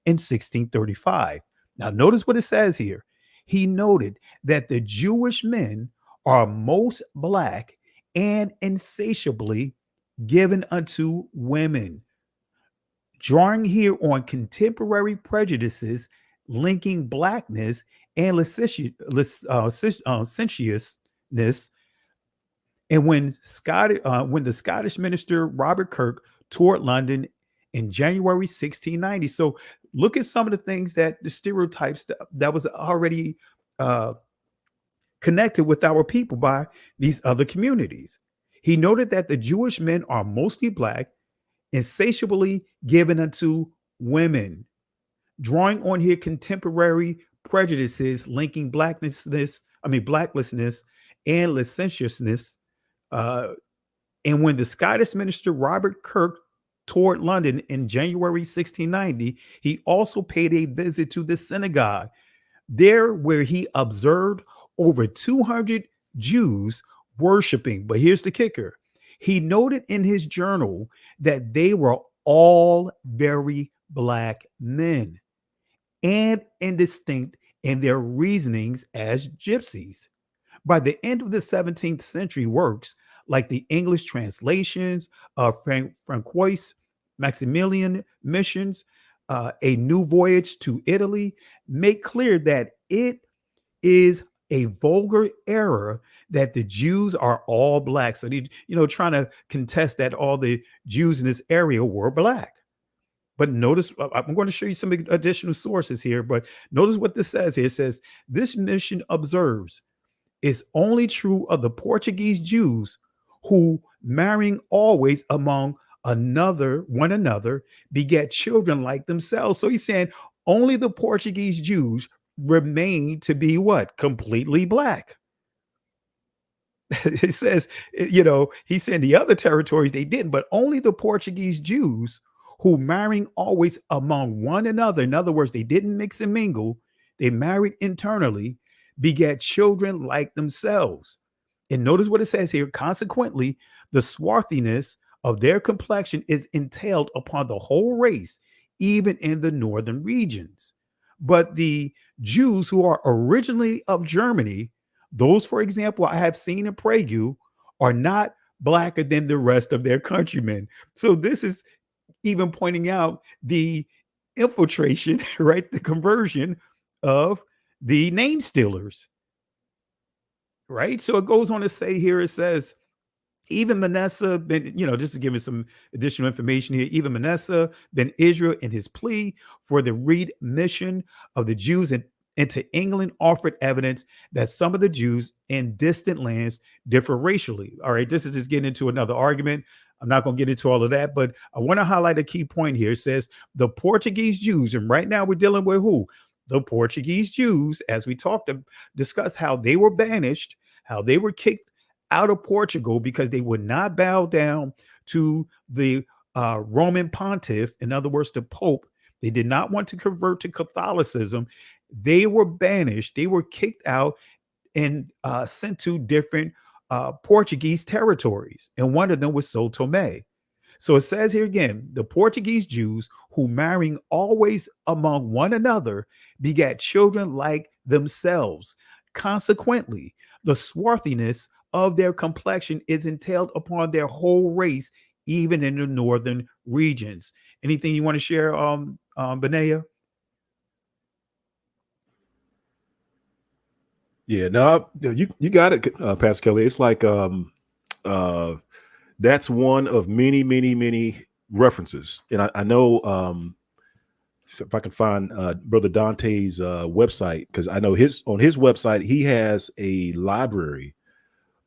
in 1635. Now, notice what it says here. He noted that the Jewish men are most black and insatiably given unto women, drawing here on contemporary prejudices linking blackness and licentiousness. And when the Scottish minister Robert Kirk toured London in January 1690. So look at some of the things that the stereotypes that was already connected with our people by these other communities. He noted that the Jewish men are mostly black, insatiably given unto women, drawing on here contemporary prejudices linking blacklessness and licentiousness. And when the Scottish minister Robert Kirk toured London in January 1690, he also paid a visit to the synagogue, there where he observed over 200 Jews worshiping. But here's the kicker. He noted in his journal that they were all very black men and indistinct in their reasonings as gypsies. By the end of the 17th century, works like the English translations of Francois Maximilian Missions, A New Voyage to Italy, make clear that it is a vulgar error that the Jews are all black. So they, trying to contest that all the Jews in this area were black. But notice, I'm going to show you some additional sources here, but notice what this says here. It says, this mission observes it's only true of the Portuguese Jews who, marrying always among one another, beget children like themselves. So he's saying only the Portuguese Jews remain to be what? Completely black. It says, he's saying the other territories they didn't, but only the Portuguese Jews who, marrying always among one another, in other words, they didn't mix and mingle, they married internally, begat children like themselves. And notice what it says here. Consequently, the swarthiness of their complexion is entailed upon the whole race, even in the northern regions. But the Jews who are originally of Germany, those, for example, I have seen in Prague, are not blacker than the rest of their countrymen. So this is even pointing out the infiltration, right? The conversion of the name stealers, right? So it goes on to say here, it says, even Manasseh, just to give us some additional information here, even Manasseh ben Israel in his plea for the readmission of the Jews into England offered evidence that some of the Jews in distant lands differ racially. All right, this is just getting into another argument. I'm not going to get into all of that, but I want to highlight a key point here. It says the Portuguese Jews, and right now we're dealing with who? The Portuguese Jews, as we discuss how they were banished, how they were kicked out of Portugal because they would not bow down to the Roman pontiff, in other words, the Pope. They did not want to convert to Catholicism. They were banished. They were kicked out and sent to different Portuguese territories. And one of them was Sao Tome. So it says here again, the Portuguese Jews who, marrying always among one another, begat children like themselves. Consequently, the swarthiness of their complexion is entailed upon their whole race, even in the northern regions. Anything you want to share, Benaya? Yeah, no, you got it, Pastor Kelly. It's like that's one of many, many, many references, and I know if I can find Brother Dante's website, because I know on his website he has a library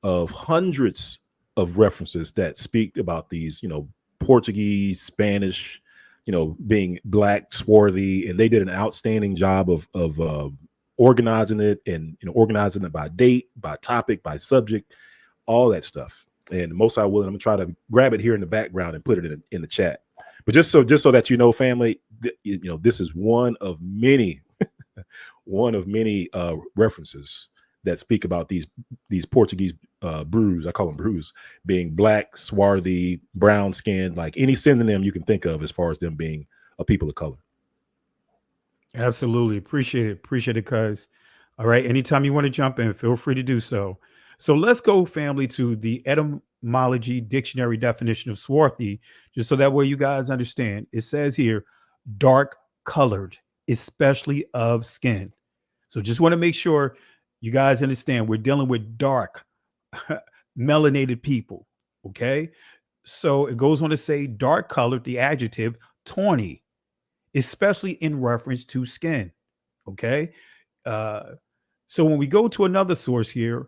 of hundreds of references that speak about these, Portuguese, Spanish, being black, swarthy, and they did an outstanding job of organizing it, and organizing it by date, by topic, by subject, all that stuff. And most I will, and I'm gonna try to grab it here in the background and put it in the chat. But just so that family, this is one of many references that speak about these Portuguese brews. I call them brews, being black, swarthy, brown skinned, like any synonym you can think of as far as them being a people of color. Absolutely. Appreciate it, cuz. All right. Anytime you want to jump in, feel free to do so. So let's go, family, to the etymology dictionary definition of swarthy, just so that way you guys understand. It says here, dark colored, especially of skin. So just want to make sure you guys understand we're dealing with dark, melanated people. Okay. So it goes on to say dark colored, the adjective tawny, especially in reference to skin. Okay. So when we go to another source here,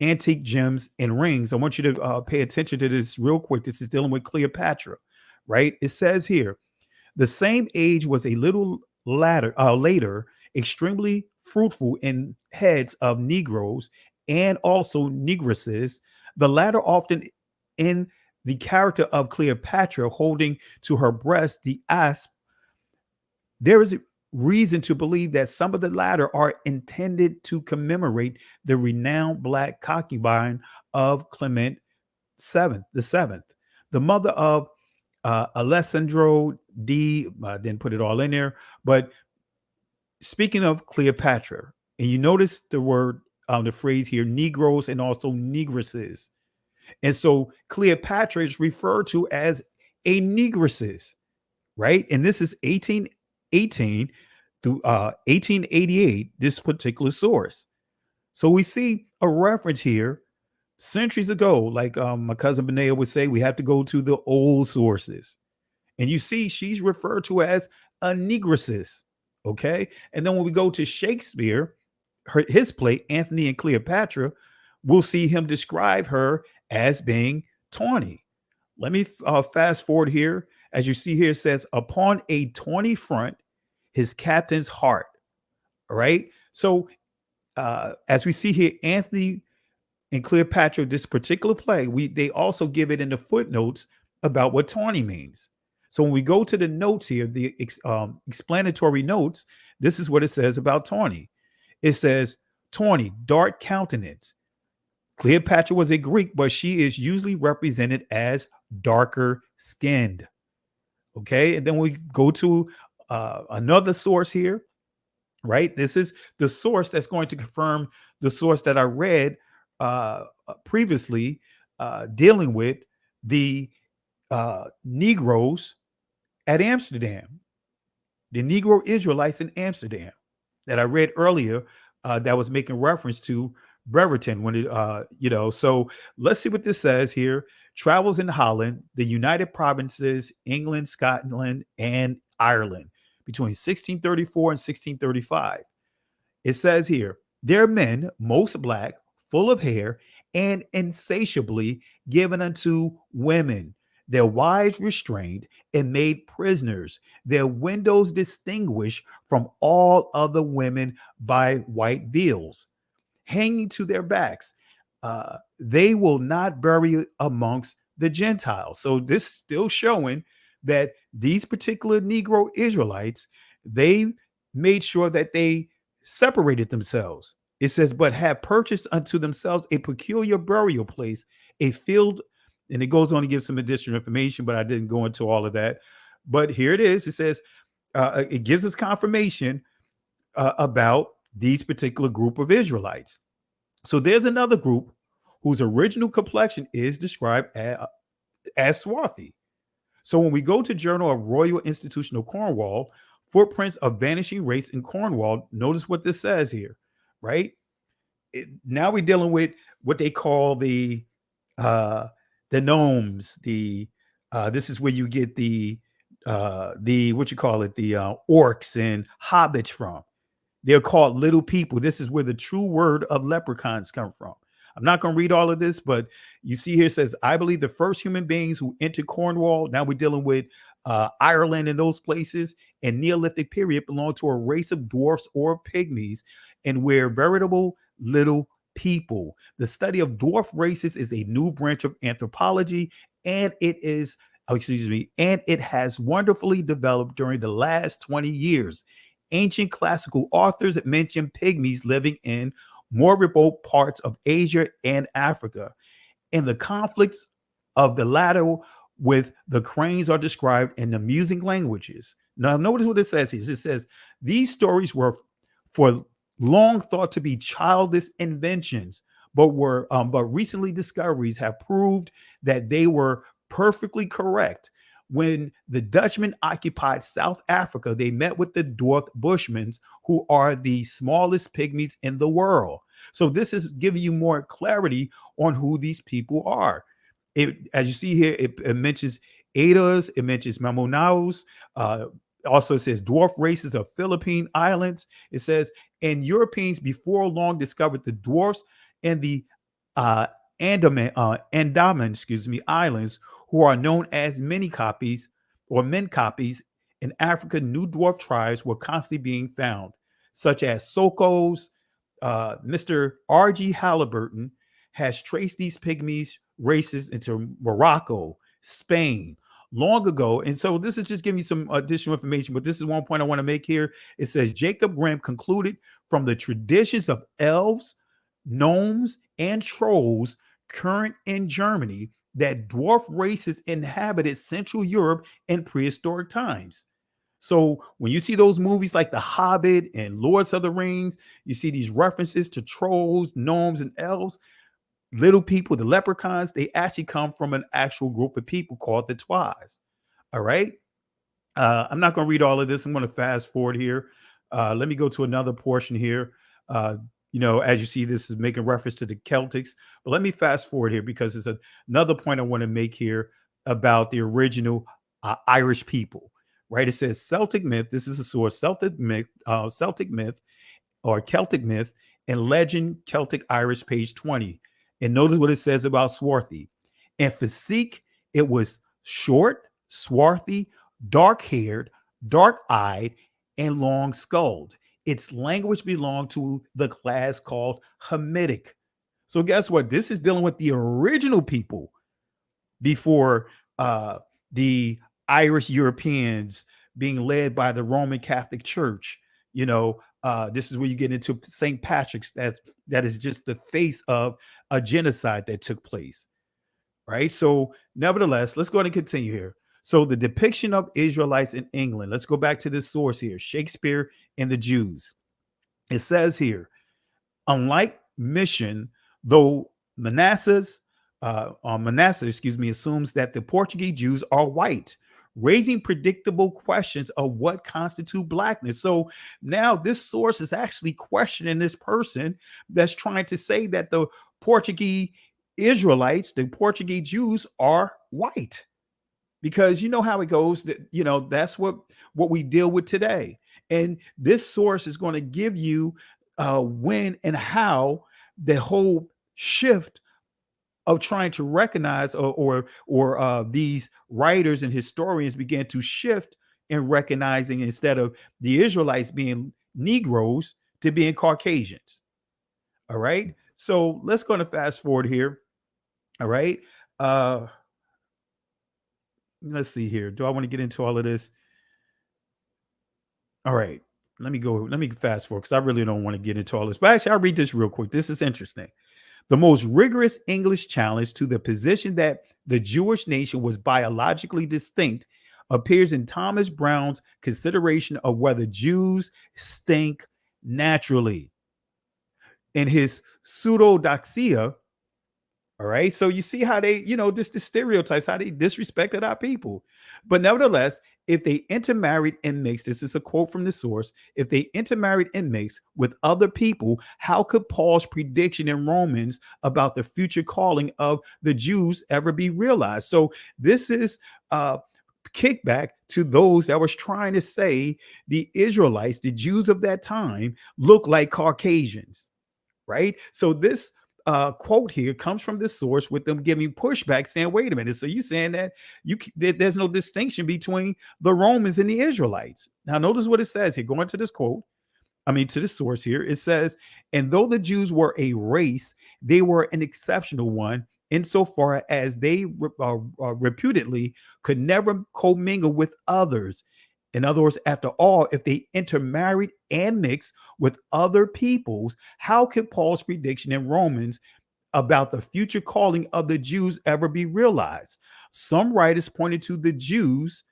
antique gems and rings, I want you to pay attention to this real quick. This is dealing with Cleopatra, right? It says here, the same age was a little later, extremely fruitful in heads of Negroes and also Negresses, the latter often in the character of Cleopatra holding to her breast the asp. There is reason to believe that some of the latter are intended to commemorate the renowned black concubine of Clement the Seventh, the mother of Alessandro D. Didn't put it all in there, but speaking of Cleopatra, and you notice the phrase here, Negroes and also Negresses, and so Cleopatra is referred to as a Negresses, right? And this is 1818 through 1888, this particular source. So we see a reference here centuries ago, like my cousin Benaya would say, we have to go to the old sources. And you see she's referred to as a Negresses, okay? And then when we go to Shakespeare, his play, Antony and Cleopatra, we'll see him describe her as being tawny. Let me fast forward here. As you see here, it says, upon a tawny front, his captain's heart. All right. So as we see here, Antony and Cleopatra, this particular play, they also give it in the footnotes about what tawny means. So when we go to the notes here, the explanatory notes, this is what it says about tawny. It says, tawny, dark countenance. Cleopatra was a Greek, but she is usually represented as darker skinned. Okay. And then we go to another source here, right? This is the source that's going to confirm the source that I read previously, dealing with the Negroes at Amsterdam, the Negro Israelites in Amsterdam that I read earlier, that was making reference to Brereton when it, so let's see what this says here. Travels in Holland, the United Provinces, England, Scotland, and Ireland between 1634 and 1635. It says here, their men, most black, full of hair, and insatiably given unto women, their wives restrained and made prisoners, their windows distinguished from all other women by white veils hanging to their backs. They will not bury amongst the Gentiles. So this is still showing that these particular Negro Israelites, they made sure that they separated themselves. It says, but have purchased unto themselves a peculiar burial place, a field. And it goes on to give some additional information, but I didn't go into all of that. But here it is. It says, it gives us confirmation about these particular group of Israelites. So there's another group whose original complexion is described as swarthy. So when we go to Journal of Royal Institution of Cornwall, footprints of vanishing race in Cornwall, notice what this says here, right? Now we're dealing with what they call the gnomes. This is where you get the what you call it, the orcs and hobbits from. They're called little people. This is where the true word of leprechauns come from. I'm not going to read all of this, but you see here it says, I believe the first human beings who entered Cornwall, now we're dealing with Ireland and those places, and Neolithic period belonged to a race of dwarfs or pygmies and were veritable little people. The study of dwarf races is a new branch of anthropology, and it has wonderfully developed during the last 20 years. Ancient classical authors mention pygmies living in more remote parts of Asia and Africa. And the conflicts of the latter with the cranes are described in amusing languages. Now, notice what it says here. It says, these stories were for long thought to be childish inventions, but recently discoveries have proved that they were perfectly correct. When the Dutchmen occupied South Africa, they met with the dwarf Bushmen, who are the smallest pygmies in the world. So this is giving you more clarity on who these people are. As you see here, it mentions Adas, it mentions Mamonaos. Also, it says dwarf races of Philippine islands. It says, and Europeans before long discovered the dwarfs and the Andaman islands, who are known as men copies. In Africa, new dwarf tribes were constantly being found, such as Sokos. Mr. R.G. Halliburton has traced these pygmies races into Morocco, Spain, long ago. And so this is just giving you some additional information, but this is one point I want to make here. It says Jacob Graham concluded from the traditions of elves, gnomes, and trolls current in Germany that dwarf races inhabited Central Europe in prehistoric times. So when you see those movies like The Hobbit and Lords of the Rings, you see these references to trolls, gnomes, and elves, little people, the leprechauns, they actually come from an actual group of people called the Twas. All right. I'm not going to read all of this. I'm going to fast forward here. Let me go to another portion here. As you see, this is making reference to the Celtics, but let me fast forward here because it's another point I want to make here about the original Irish people, right? It says Celtic myth. This is a source, Celtic myth or Celtic myth and legend, Celtic Irish, page 20. And notice what it says about swarthy. In physique, it was short, swarthy, dark-haired, dark-eyed, and long-skulled. Its language belonged to the class called Hamitic. So guess what? This is dealing with the original people before the Irish Europeans being led by the Roman Catholic Church. This is where you get into St. Patrick's. That is just the face of a genocide that took place, right? So nevertheless, let's go ahead and continue here. So the depiction of Israelites in England, let's go back to this source here, Shakespeare and the Jews. It says here, unlike Mission, though Manasseh assumes that the Portuguese Jews are white, raising predictable questions of what constitute blackness. So now this source is actually questioning this person that's trying to say that the Portuguese Israelites, the Portuguese Jews, are white. Because you know how it goes, that that's what we deal with today. And this source is going to give you when and how the whole shift of trying to recognize or these writers and historians began to shift in recognizing, instead of the Israelites being Negroes, to being Caucasians. All right. So let's go to fast forward here. All right. Let's see here. Do I want to get into all of this? All right. Let me fast forward because I really don't want to get into all this. But actually, I'll read this real quick. This is interesting. The most rigorous English challenge to the position that the Jewish nation was biologically distinct appears in Thomas Brown's consideration of whether Jews stink naturally. In his Pseudodoxia, All right. So you see how they, just the stereotypes, how they disrespected our people. But nevertheless, if they intermarried and mixed, this is a quote from the source, if they intermarried and mixed with other people, how could Paul's prediction in Romans about the future calling of the Jews ever be realized? So this is kickback to those that was trying to say the Israelites, the Jews of that time, look like Caucasians, right? So this quote here comes from the source with them giving pushback, saying, "Wait a minute, so you saying that there's no distinction between the Romans and the Israelites?" Now, notice what it says here. Going to this quote, to the source here, it says, "And though the Jews were a race, they were an exceptional one, insofar as they reputedly could never commingle with others." In other words, after all, if they intermarried and mixed with other peoples, how could Paul's prediction in Romans about the future calling of the Jews ever be realized? Some writers pointed to the Jews,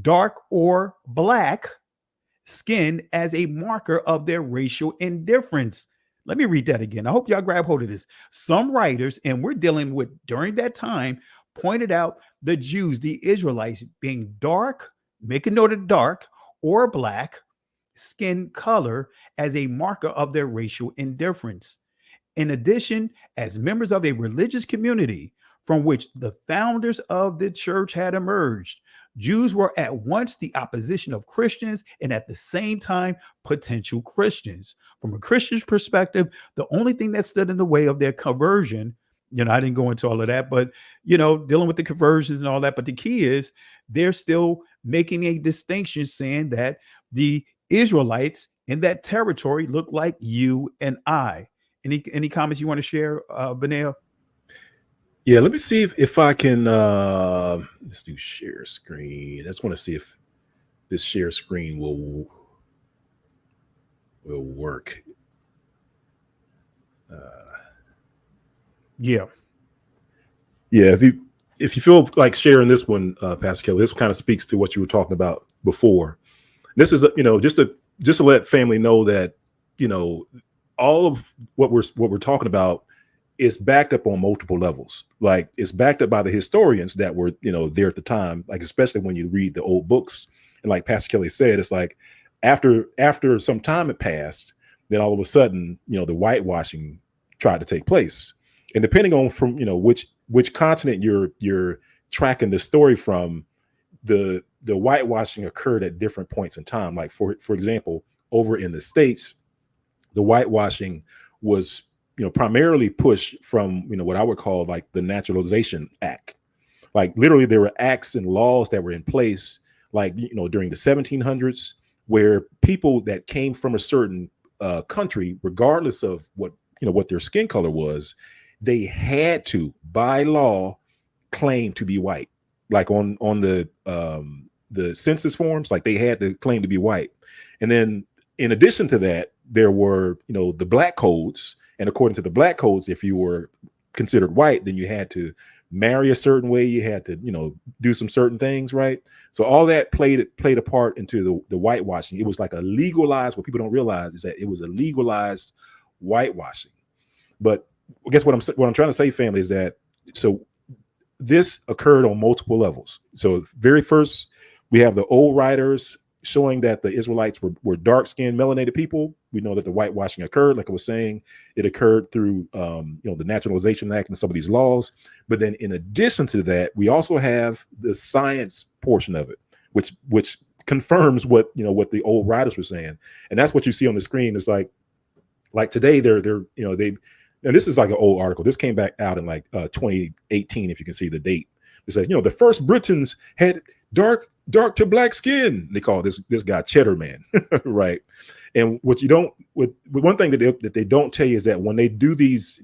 dark or black skin, as a marker of their racial indifference. Let me read that again. I hope y'all grab hold of this. Some writers, and we're dealing with during that time, pointed out the Jews, the Israelites, being dark, make a note of dark or black skin color as a marker of their racial indifference. In addition, as members of a religious community from which the founders of the church had emerged, Jews were at once the opposition of Christians and at the same time potential Christians. From a Christian's perspective, the only thing that stood in the way of their conversion, I didn't go into all of that, but, dealing with the conversions and all that. But the key is they're still making a distinction, saying that the Israelites in that territory look like you and I. Any comments you want to share, Benel? Yeah, let me see if I can, let's do share screen. I just want to see if this share screen will work. Yeah. If you feel like sharing this one, Pastor Kelly, this kind of speaks to what you were talking about before. This is just to let family know that all of what we're talking about is backed up on multiple levels. Like, it's backed up by the historians that were there at the time. Like, especially when you read the old books, and like Pastor Kelly said, it's like after some time had passed, then all of a sudden the whitewashing tried to take place. And depending on from which continent you're tracking the story from, the whitewashing occurred at different points in time. Like for example, over in the States, the whitewashing was primarily pushed from what I would call like the Naturalization Act. Like, literally there were acts and laws that were in place like during the 1700s, where people that came from a certain country, regardless of what their skin color was, they had to, by law, claim to be white. Like on the census forms, like they had to claim to be white. And then in addition to that, there were the black codes. And according to the black codes, if you were considered white, then you had to marry a certain way. You had to do some certain things, right? So all that played a part into the whitewashing. It was like a legalized. What people don't realize is that it was a legalized whitewashing. But I guess what I'm trying to say, family, is that this occurred on multiple levels. So very first, we have the old writers showing that the Israelites were dark-skinned, melanated people. We know that the whitewashing occurred. Like I was saying, it occurred through the Naturalization Act and some of these laws. But then in addition to that, we also have the science portion of it, which confirms what the old writers were saying. And that's what you see on the screen. Is like today and this is like an old article. This came back out in like 2018, if you can see the date. It says, the first Britons had dark to black skin. They call this guy Cheddar Man, right? And what one thing that they don't tell you is that when they do these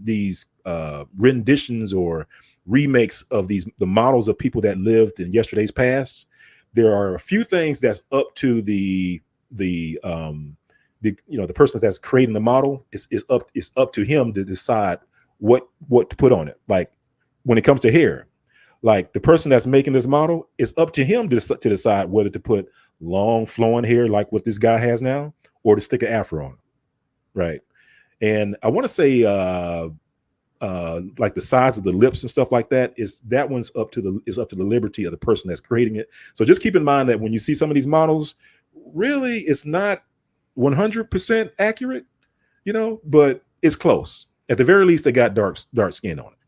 renditions or remakes of the models of people that lived in yesterday's past, there are a few things that's up to the person that's creating the model. Is up to him to decide what to put on it. Like when it comes to hair, like the person that's making this model, it's up to him to decide whether to put long flowing hair like what this guy has now, or to stick an afro on it, right? And I want to say like the size of the lips and stuff like that, is up to the liberty of the person that's creating it. So just keep in mind that when you see some of these models, really it's not 100% accurate, but it's close. At the very least, they got dark skin on it.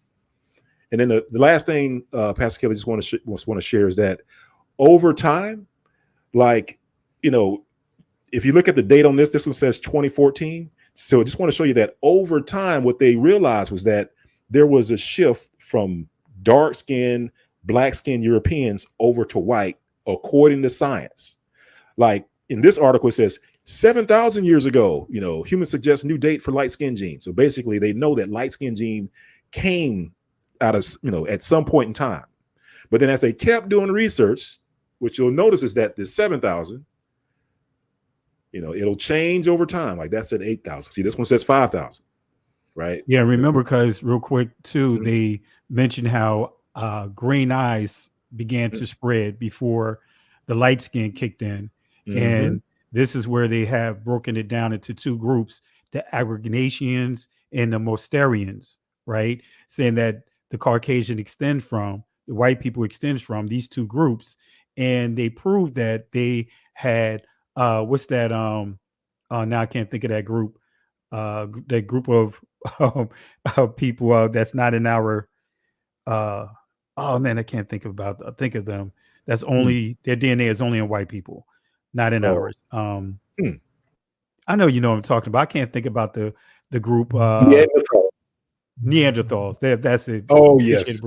And then the last thing, Pastor Kelly, just want to share is that over time, like, if you look at the date on this one says 2014. So I just want to show you that over time, what they realized was that there was a shift from dark skinned, black skinned Europeans over to white, according to science. Like in this article, it says 7,000 years ago, humans suggest new date for light skin gene. So basically they know that light skin gene came out of, at some point in time. But then as they kept doing research, what you'll notice is that the 7,000, it'll change over time. Like that said 8,000. See, this one says 5,000, right? Yeah, remember, because real quick too, they mentioned how green eyes began to spread before the light skin kicked in. And this is where they have broken it down into two groups, the Agrignacians and the Mousterians, right? Saying that the Caucasian the white people extends from these two groups. And they proved that they had what's that? Now I can't think of that group. That group of people that's not in our. Oh man, I can't think of them. That's only their DNA is only in white people, not in ours. I know you know what I'm talking about. I can't think about the group. Neanderthals. That's it. Oh yes,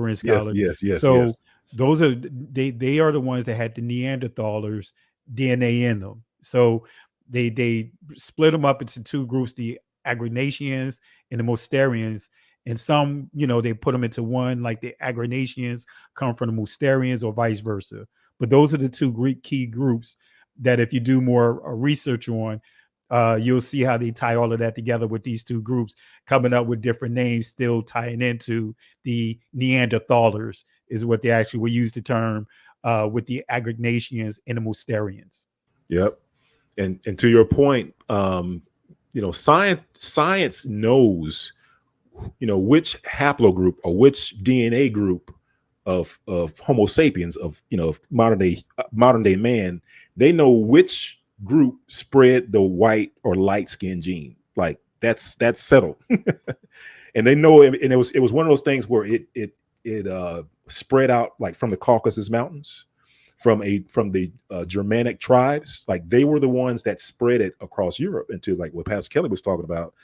yes. So those are they are the ones that had the Neanderthalers DNA in them. So they split them up into two groups, the Agrignacians and the Mousterians. And some, they put them into one, like the Agrignacians come from the Mousterians or vice versa. But those are the two Greek key groups that if you do more research on, you'll see how they tie all of that together with these two groups coming up with different names, still tying into the Neanderthalers is what they actually will use the term with the Agrignacians and the Mousterians. Yep. And to your point, science knows, which haplogroup or which DNA group of Homo sapiens, of modern day man, they know which group spread the white or light skin gene. Like that's settled. And they know, and it was one of those things where it spread out like from the Caucasus Mountains, from the Germanic tribes. Like they were the ones that spread it across Europe into like what Pastor Kelly was talking about,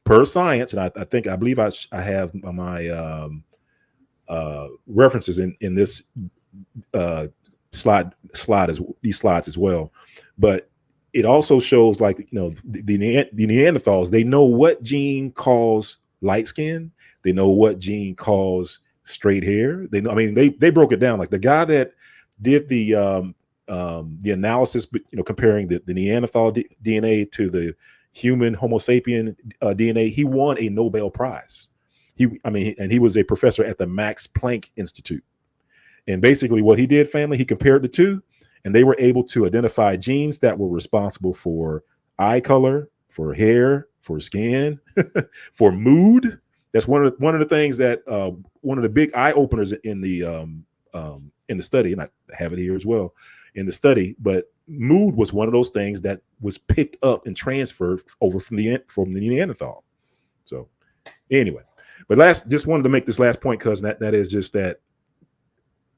per science. And I believe I have my references in this these slides as well. But it also shows like, the Neanderthals, they know what gene causes light skin. They know what gene causes straight hair. They know, they broke it down. Like the guy that did the analysis, comparing the Neanderthal DNA to the human Homo sapien DNA, he won a Nobel Prize. And he was a professor at the Max Planck Institute. And basically what he did, he compared the two, and they were able to identify genes that were responsible for eye color, for hair, for skin, for mood. That's one of the things that one of the big eye openers in the study, and I have it here as well in the study. But mood was one of those things that was picked up and transferred over from the Neanderthal. So anyway, but just wanted to make this last point, because that is just that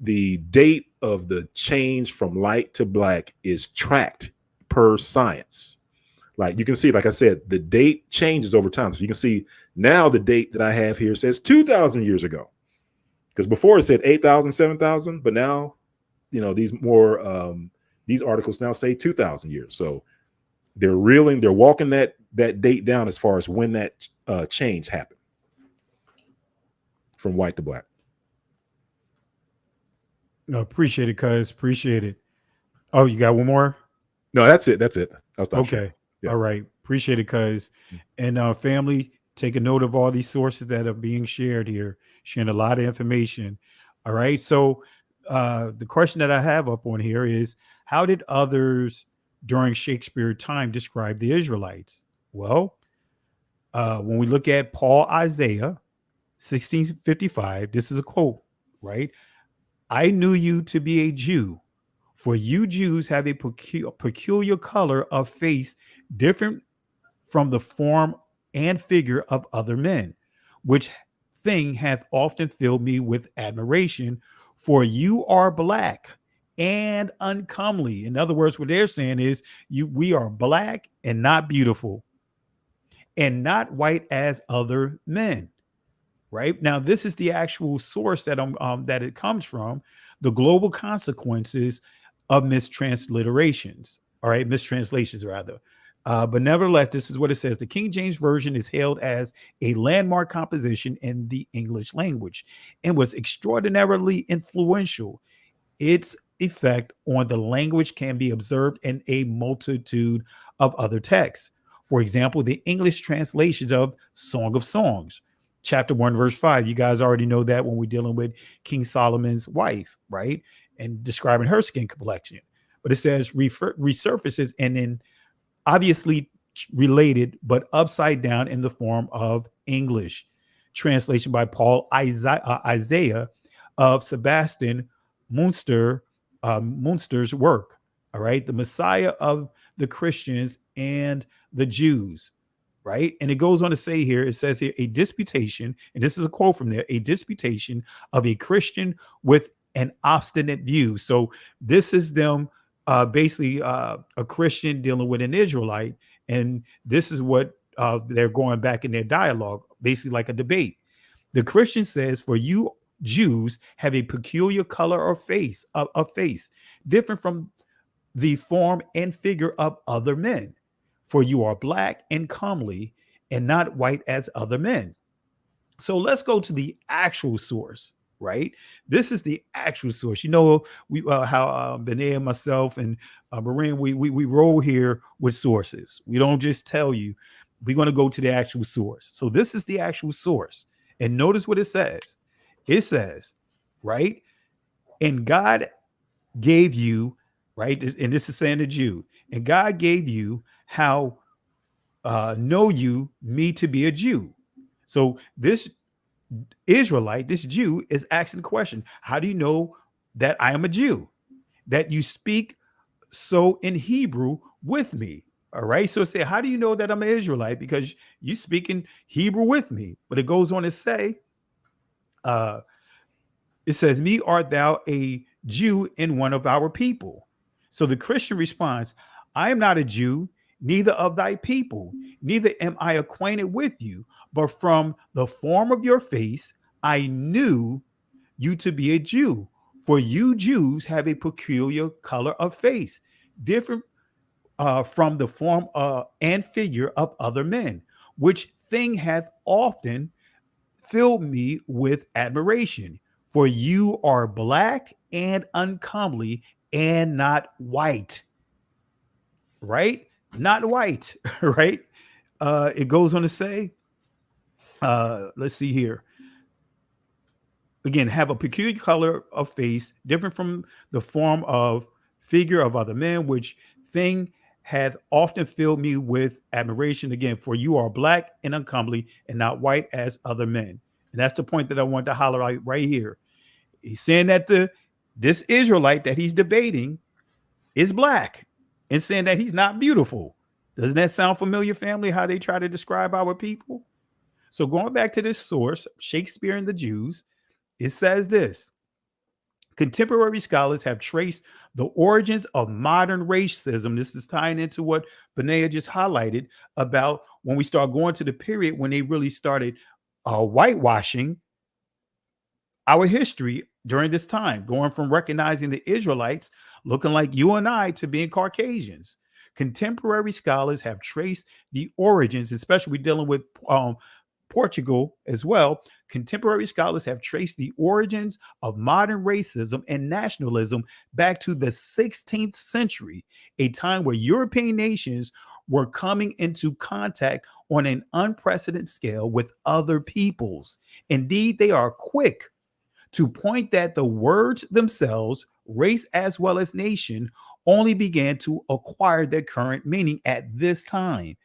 the date of the change from light to black is tracked per science. Like you can see, like I said, the date changes over time. So you can see now the date that I have here says 2,000 years ago, because before it said 8,000, 7,000, but now, these articles now say 2,000 years. So they're walking that date down as far as when that change happened from white to black. No, appreciate it, cuz. Appreciate it. Oh, you got one more? No, that's it. I'll stop. Okay. Yeah. All right. Appreciate it, cuz. And family, take a note of all these sources that are being shared here, sharing a lot of information. All right. So the question that I have up on here is, how did others during Shakespeare time describe the Israelites? Well, When we look at Paul Isaiah 1655, this is a quote, right? I knew you to be a Jew, for you Jews have a peculiar color of face different from the form and figure of other men, which thing hath often filled me with admiration, for you are black and uncomely. In other words, what they're saying is we are black and not beautiful, and not white as other men. Right now, this is the actual source that that it comes from: the global consequences of mistransliterations. All right, mistranslations rather. But nevertheless, this is what it says: the King James Version is hailed as a landmark composition in the English language and was extraordinarily influential. Its effect on the language can be observed in a multitude of other texts. For example, the English translations of Song of Songs, chapter 1, verse 5. You guys already know that when we're dealing with King Solomon's wife, right? And describing her skin complexion. But it says resurfaces and then obviously related, but upside down in the form of English. Translation by Paul Isaiah of Sebastian Munster's work. All right. The Messiah of the Christians and the Jews. Right. And it goes on to say here, it says here, a disputation, and this is a quote from there, a disputation of a Christian with an obstinate view. So this is them basically a Christian dealing with an Israelite. And this is what they're going back in their dialogue, basically like a debate. The Christian says, for you Jews have a peculiar color or face, different from the form and figure of other men. For you are black and comely and not white as other men. So let's go to the actual source, right? This is the actual source. You know, we how Benay and myself and Maureen, we roll here with sources. We don't just tell you. We're going to go to the actual source. So this is the actual source. And notice what it says. It says, right? And God gave you, right? And this is saying the Jew. And God gave you how know you me to be a Jew. So this Israelite, this Jew is asking the question, how do you know that I am a Jew? That you speak so in Hebrew with me. All right. So say, how do you know that I'm an Israelite? Because you speak in Hebrew with me. But it goes on to say, it says, me art thou a Jew in one of our people? So the Christian responds, I am not a Jew, neither of thy people, neither am I acquainted with you, but from the form of your face, I knew you to be a Jew. For you Jews have a peculiar color of face, different from the form and figure of other men, which thing hath often filled me with admiration. For you are black and uncomely and not white. Right? Not white, right? It goes on to say, let's see here. Again, have a peculiar color of face, different from the form of figure of other men, which thing hath often filled me with admiration. Again, for you are black and uncomely and not white as other men. And that's the point that I want to holler out right here. He's saying that this Israelite that he's debating is black and saying that he's not beautiful. Doesn't that sound familiar, family, how they try to describe our people? So going back to this source, Shakespeare and the Jews, it says this: contemporary scholars have traced the origins of modern racism. This is tying into what Benaya just highlighted about when we start going to the period when they really started whitewashing our history during this time, going from recognizing the Israelites looking like you and I to being Caucasians. Contemporary scholars have traced the origins, especially dealing with Portugal as well. Contemporary scholars have traced the origins of modern racism and nationalism back to the 16th century, a time where European nations were coming into contact on an unprecedented scale with other peoples. Indeed, they are quick to point that the words themselves, race as well as nation, only began to acquire their current meaning at this time.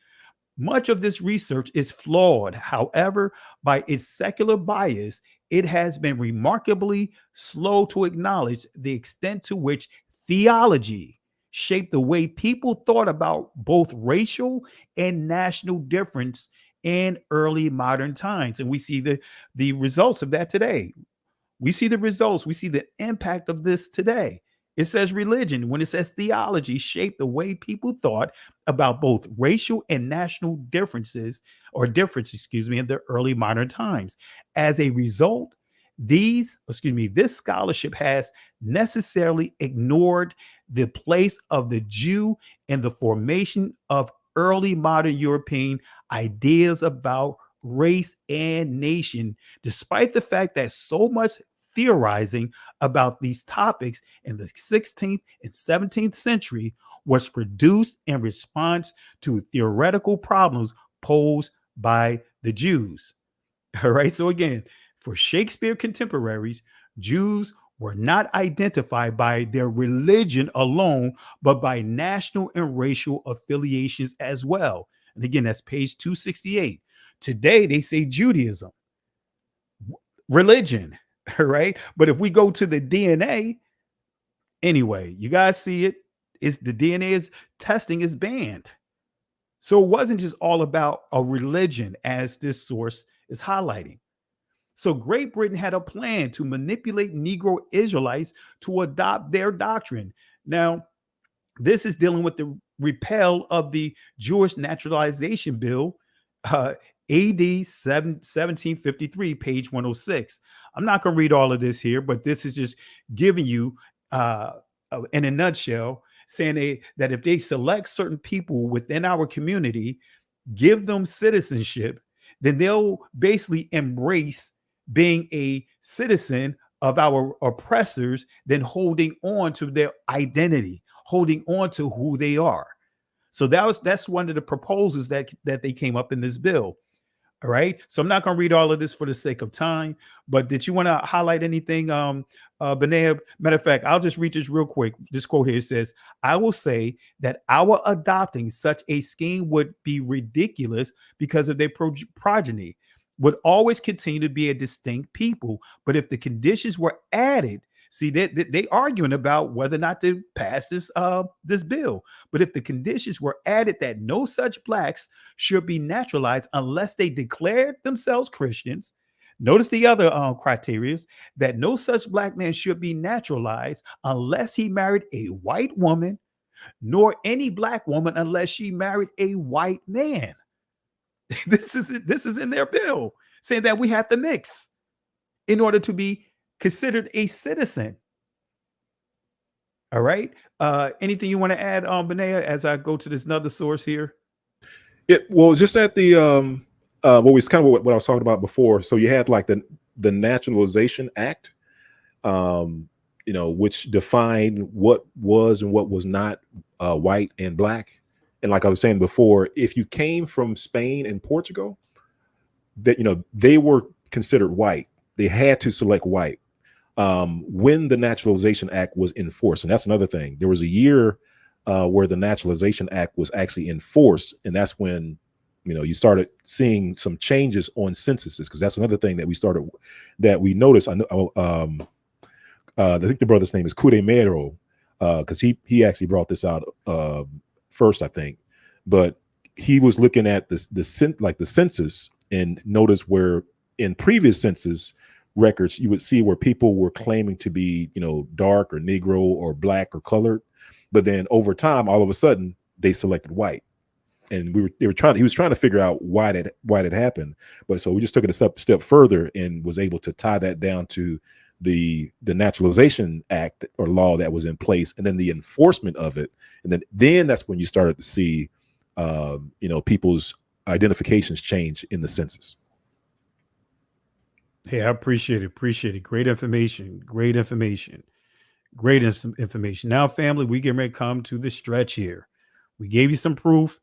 Much of this research is flawed. However, by its secular bias, it has been remarkably slow to acknowledge the extent to which theology shaped the way people thought about both racial and national difference in early modern times. And we see the results of that today. We see the results. We see the impact of this today. It says religion, when it says theology, shaped the way people thought about both racial and national differences, in the early modern times. As a result, this scholarship has necessarily ignored the place of the Jew in the formation of early modern European ideas about race and nation, despite the fact that so much theorizing about these topics in the 16th and 17th century was produced in response to theoretical problems posed by the Jews. All right. So again, for Shakespeare contemporaries, Jews were not identified by their religion alone, but by national and racial affiliations as well. And again, that's page 268. Today, they say Judaism, religion, right? But if we go to the DNA, anyway, you guys see it. Is the DNA testing is banned. So it wasn't just all about a religion, as this source is highlighting. So Great Britain had a plan to manipulate Negro Israelites to adopt their doctrine. Now, this is dealing with the repeal of the Jewish Naturalization Bill, AD 1753, page 106. I'm not going to read all of this here, but this is just giving you, in a nutshell, saying that if they select certain people within our community, give them citizenship, then they'll basically embrace being a citizen of our oppressors, then holding on to their identity, holding on to who they are. So that's one of the proposals that they came up in this bill. All right. So I'm not going to read all of this for the sake of time, but did you want to highlight anything, Benea? Matter of fact, I'll just read this real quick. This quote here says, "I will say that our adopting such a scheme would be ridiculous because of their progeny would always continue to be a distinct people. But if the conditions were added," see, they arguing about whether or not to pass this bill. But if the conditions were added that no such blacks should be naturalized unless they declared themselves Christians, notice the other criteria, that no such black man should be naturalized unless he married a white woman, nor any black woman unless she married a white man. This is in their bill, saying that we have to mix in order to be considered a citizen. All right. Anything you want to add on, Benea, as I go to this another source here? Well, just at the what was kind of what I was talking about before. So you had like the Naturalization Act, which defined what was and what was not white and black. And like I was saying before, if you came from Spain and Portugal, that they were considered white. They had to select white when the Naturalization Act was enforced. And that's another thing. There was a year where the Naturalization Act was actually enforced, and that's when you started seeing some changes on censuses, because that's another thing that we noticed. I know I think the brother's name is Cudemero, because he actually brought this out first, I think, but he was looking at the census and noticed where in previous census records you would see where people were claiming to be dark or Negro or black or colored, but then over time all of a sudden they selected white, and he was trying to figure out why that happened. But so we just took it a step further and was able to tie that down to the Naturalization Act or law that was in place, and then the enforcement of it, and then that's when you started to see people's identifications change in the census. Hey, I appreciate it. Great information. Now, family, we get ready to come to the stretch here. We gave you some proof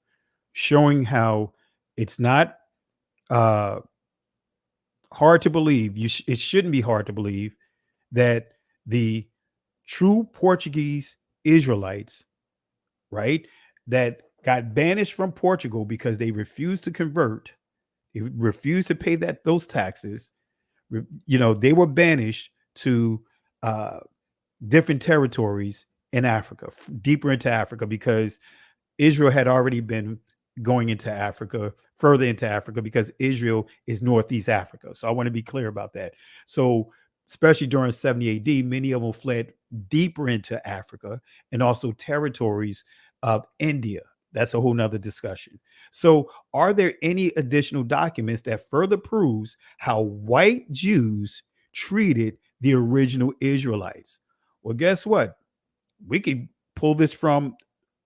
showing how it's not hard to believe. It shouldn't be hard to believe that the true Portuguese Israelites, right, that got banished from Portugal because they refused to convert, they refused to pay those taxes. They were banished to different territories in Africa, deeper into Africa, because Israel had already been going into Africa, further into Africa, because Israel is Northeast Africa. So I want to be clear about that. So especially during 70 AD, many of them fled deeper into Africa and also territories of India. That's a whole nother discussion. So are there any additional documents that further proves how white Jews treated the original Israelites? Well, guess what? We could pull this from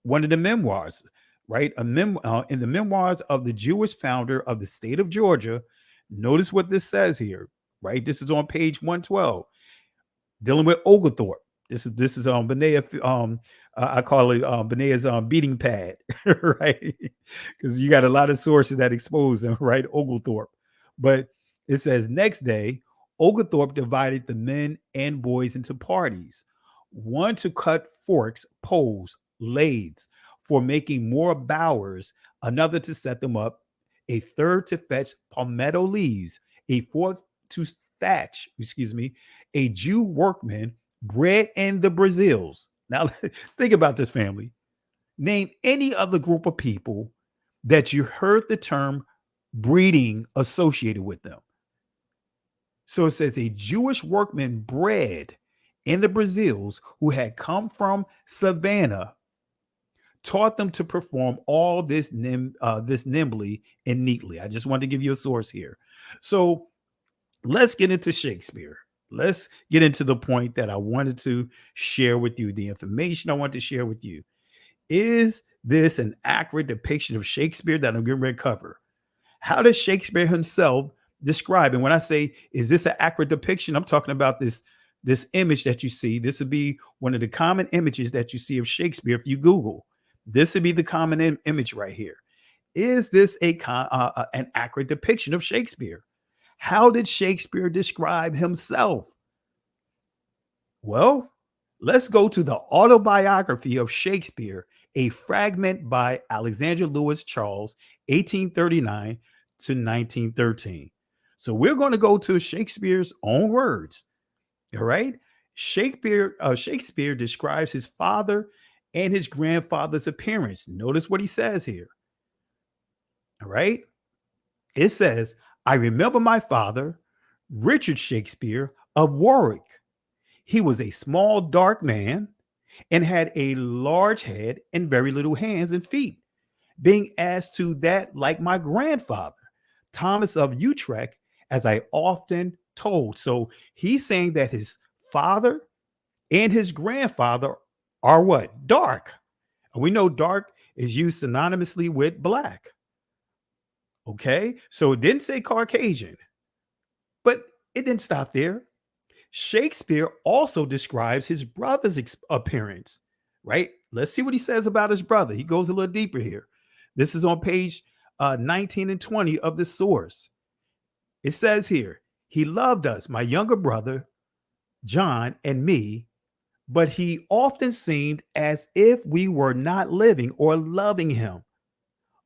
one of the memoirs, right? In the memoirs of the Jewish founder of the state of Georgia. Notice what this says here, right? This is on page 112, dealing with Oglethorpe. This is Benaiah, I call it Benaiah's beating pad, right? Because you got a lot of sources that expose them, right? Oglethorpe. But it says, next day, Oglethorpe divided the men and boys into parties, one to cut forks, poles, lathes for making more bowers, another to set them up, a third to fetch palmetto leaves, a fourth to thatch, a Jew workman bred in the Brazils. Now, think about this, family. Name any other group of people that you heard the term breeding associated with them. So it says a Jewish workman bred in the Brazils who had come from Savannah taught them to perform all this nimbly and neatly. I just wanted to give you a source here. So let's get into Shakespeare. Let's get into the point that I wanted to share with you, the information I want to share with you. Is this an accurate depiction of Shakespeare that I'm going to cover? How does Shakespeare himself describe? And when I say, is this an accurate depiction, I'm talking about this image that you see. This would be one of the common images that you see of Shakespeare if you Google. This would be the common image right here. Is this an accurate depiction of Shakespeare? How did Shakespeare describe himself? Well, let's go to the autobiography of Shakespeare, a fragment by Alexander Lewis Charles, 1839 to 1913. So we're going to go to Shakespeare's own words. All right. Shakespeare describes his father and his grandfather's appearance. Notice what he says here. All right. It says, I remember my father, Richard Shakespeare of Warwick. He was a small, dark man and had a large head and very little hands and feet, being as to that like my grandfather, Thomas of Utrecht, as I often told. So he's saying that his father and his grandfather are what? Dark. And we know dark is used synonymously with black. Okay, so it didn't say Caucasian, but it didn't stop there. Shakespeare also describes his brother's appearance, right? Let's see what he says about his brother. He goes a little deeper here. This is on page 19 and 20 of the source. It says here, he loved us, my younger brother, John, and me, but he often seemed as if we were not living or loving him,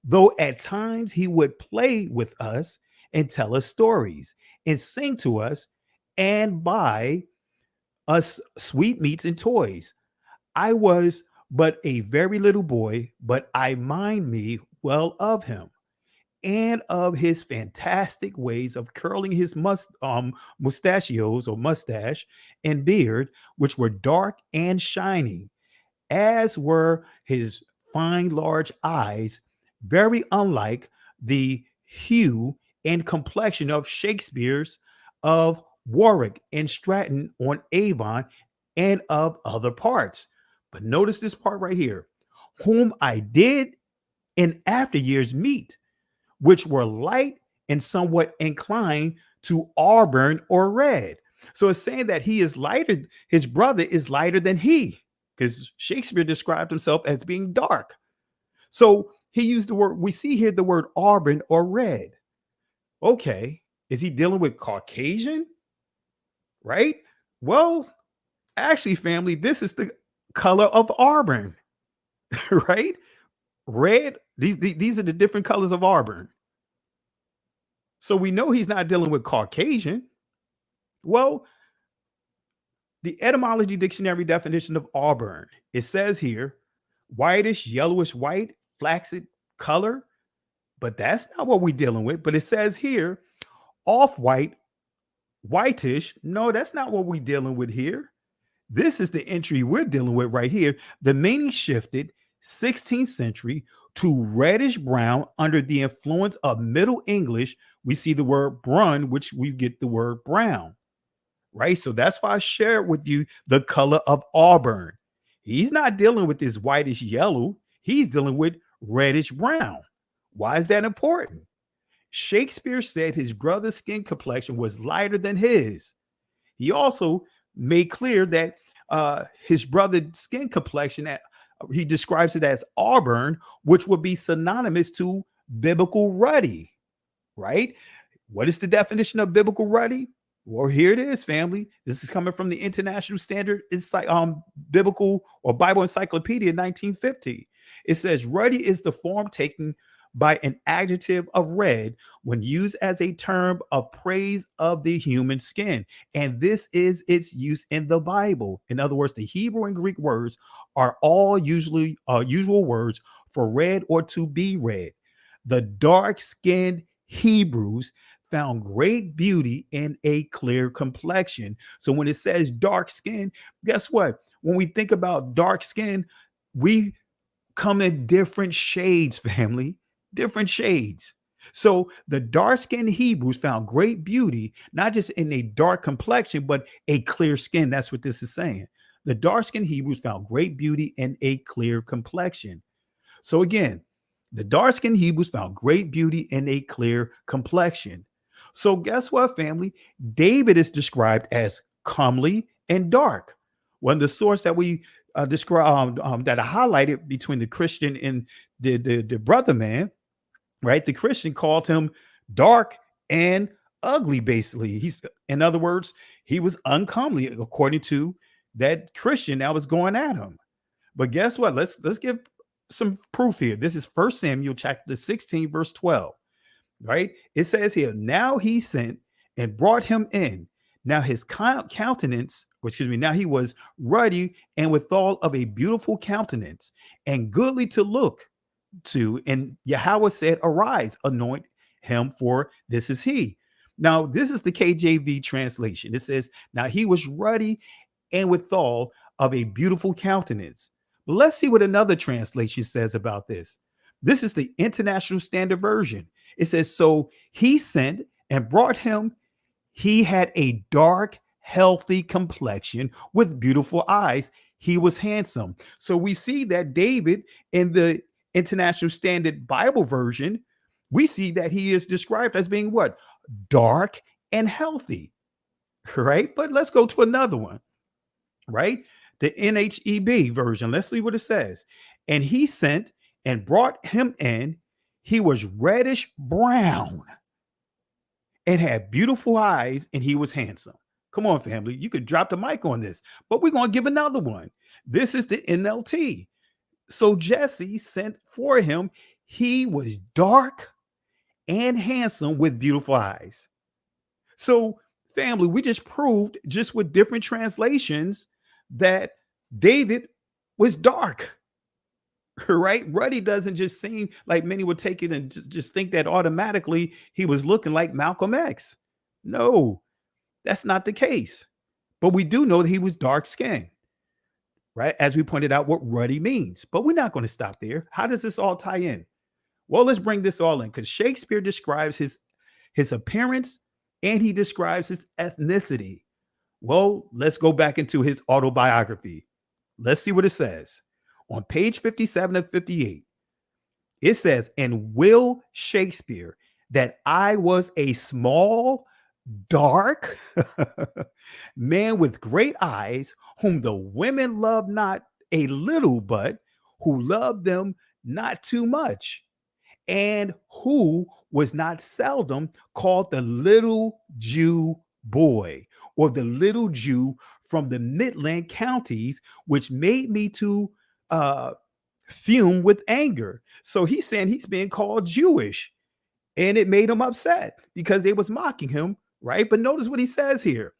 though at times he would play with us and tell us stories and sing to us and buy us sweetmeats and toys. I was but a very little boy, but I mind me well of him and of his fantastic ways of curling his mustachios or mustache and beard, which were dark and shining, as were his fine large eyes, very unlike the hue and complexion of Shakespeare's of Warwick and Stratton on Avon and of other parts. But notice this part right here, whom I did in after years meet, which were light and somewhat inclined to auburn or red. So it's saying that he is lighter, his brother is lighter than he, because Shakespeare described himself as being dark. So he used the word, we see here the word auburn or red. Okay, is he dealing with Caucasian? Right? Well, actually, family, this is the color of auburn, right? red. These are the different colors of auburn. So we know he's not dealing with Caucasian. Well, the etymology dictionary definition of auburn, it says here, whitish, yellowish white, flaccid color. But that's not what we're dealing with. But it says here, off-white, whitish. No, that's not what we're dealing with here. This is the entry we're dealing with right here. The meaning shifted 16th century to reddish brown under the influence of Middle English. We see the word brun, which we get the word brown, right? So that's why I shared with you the color of auburn. He's not dealing with this whitish yellow. He's dealing with reddish brown. Why is that important? Shakespeare said his brother's skin complexion was lighter than his. He also made clear that his brother's skin complexion, he describes it as auburn, which would be synonymous to biblical ruddy, right? What is the definition of biblical ruddy? Well, here it is, family. This is coming from the International Standard Biblical or Bible Encyclopedia, 1950. It says ruddy is the form taken by an adjective of red when used as a term of praise of the human skin. And this is its use in the Bible. In other words, the Hebrew and Greek words are all usually usual words for red or to be red. The dark-skinned Hebrews found great beauty in a clear complexion. So when it says dark skin, guess what? When we think about dark skin, we come in different shades, family. Different shades. So the dark-skinned Hebrews found great beauty, not just in a dark complexion, but a clear skin. That's what this is saying. The dark-skinned Hebrews found great beauty in a clear complexion. So again, the dark-skinned Hebrews found great beauty in a clear complexion. So guess what, family? David is described as comely and dark. When the source that we described that I highlighted between the Christian and the brother man, right? The Christian called him dark and ugly, basically. In other words, he was uncomely, according to that Christian that was going at him. But guess what? Let's give some proof here. This is 1 Samuel chapter 16, verse 12, right? It says here, now he sent and brought him in. Now his countenance, now he was ruddy and withal of a beautiful countenance and goodly to look to, and Yahweh said, arise, anoint him, for this is he. Now this is the KJV translation. It says, now he was ruddy and withal of a beautiful countenance. But let's see what another translation says about this. This is the International Standard Version. It says, so he sent and brought him. He had a dark, healthy complexion with beautiful eyes. He was handsome. So we see that David in the International Standard Bible Version, we see that he is described as being what? Dark and healthy, right? But let's go to another one, right? The NHEB version. Let's see what it says. And he sent and brought him in. He was reddish brown and had beautiful eyes, and he was handsome. Come on, family. You could drop the mic on this, but we're going to give another one. This is the NLT. So Jesse sent for him. He was dark and handsome with beautiful eyes. So, family, we just proved just with different translations that David was dark, right? Ruddy doesn't just seem like many would take it and just think that automatically he was looking like Malcolm X. No, that's not the case. But we do know that he was dark skinned. Right? As we pointed out what ruddy means, but we're not going to stop there. How does this all tie in? Well, let's bring this all in because Shakespeare describes his appearance and he describes his ethnicity. Well, let's go back into his autobiography. Let's see what it says. On page 57 of 58, it says, and Will Shakespeare, that I was a small, dark man with great eyes, whom the women loved not a little, but who loved them not too much, and who was not seldom called the little Jew boy, or the little Jew from the Midland counties, which made me to fumed with anger. So he's saying he's being called Jewish, and it made him upset because they was mocking him, right? But notice what he says here.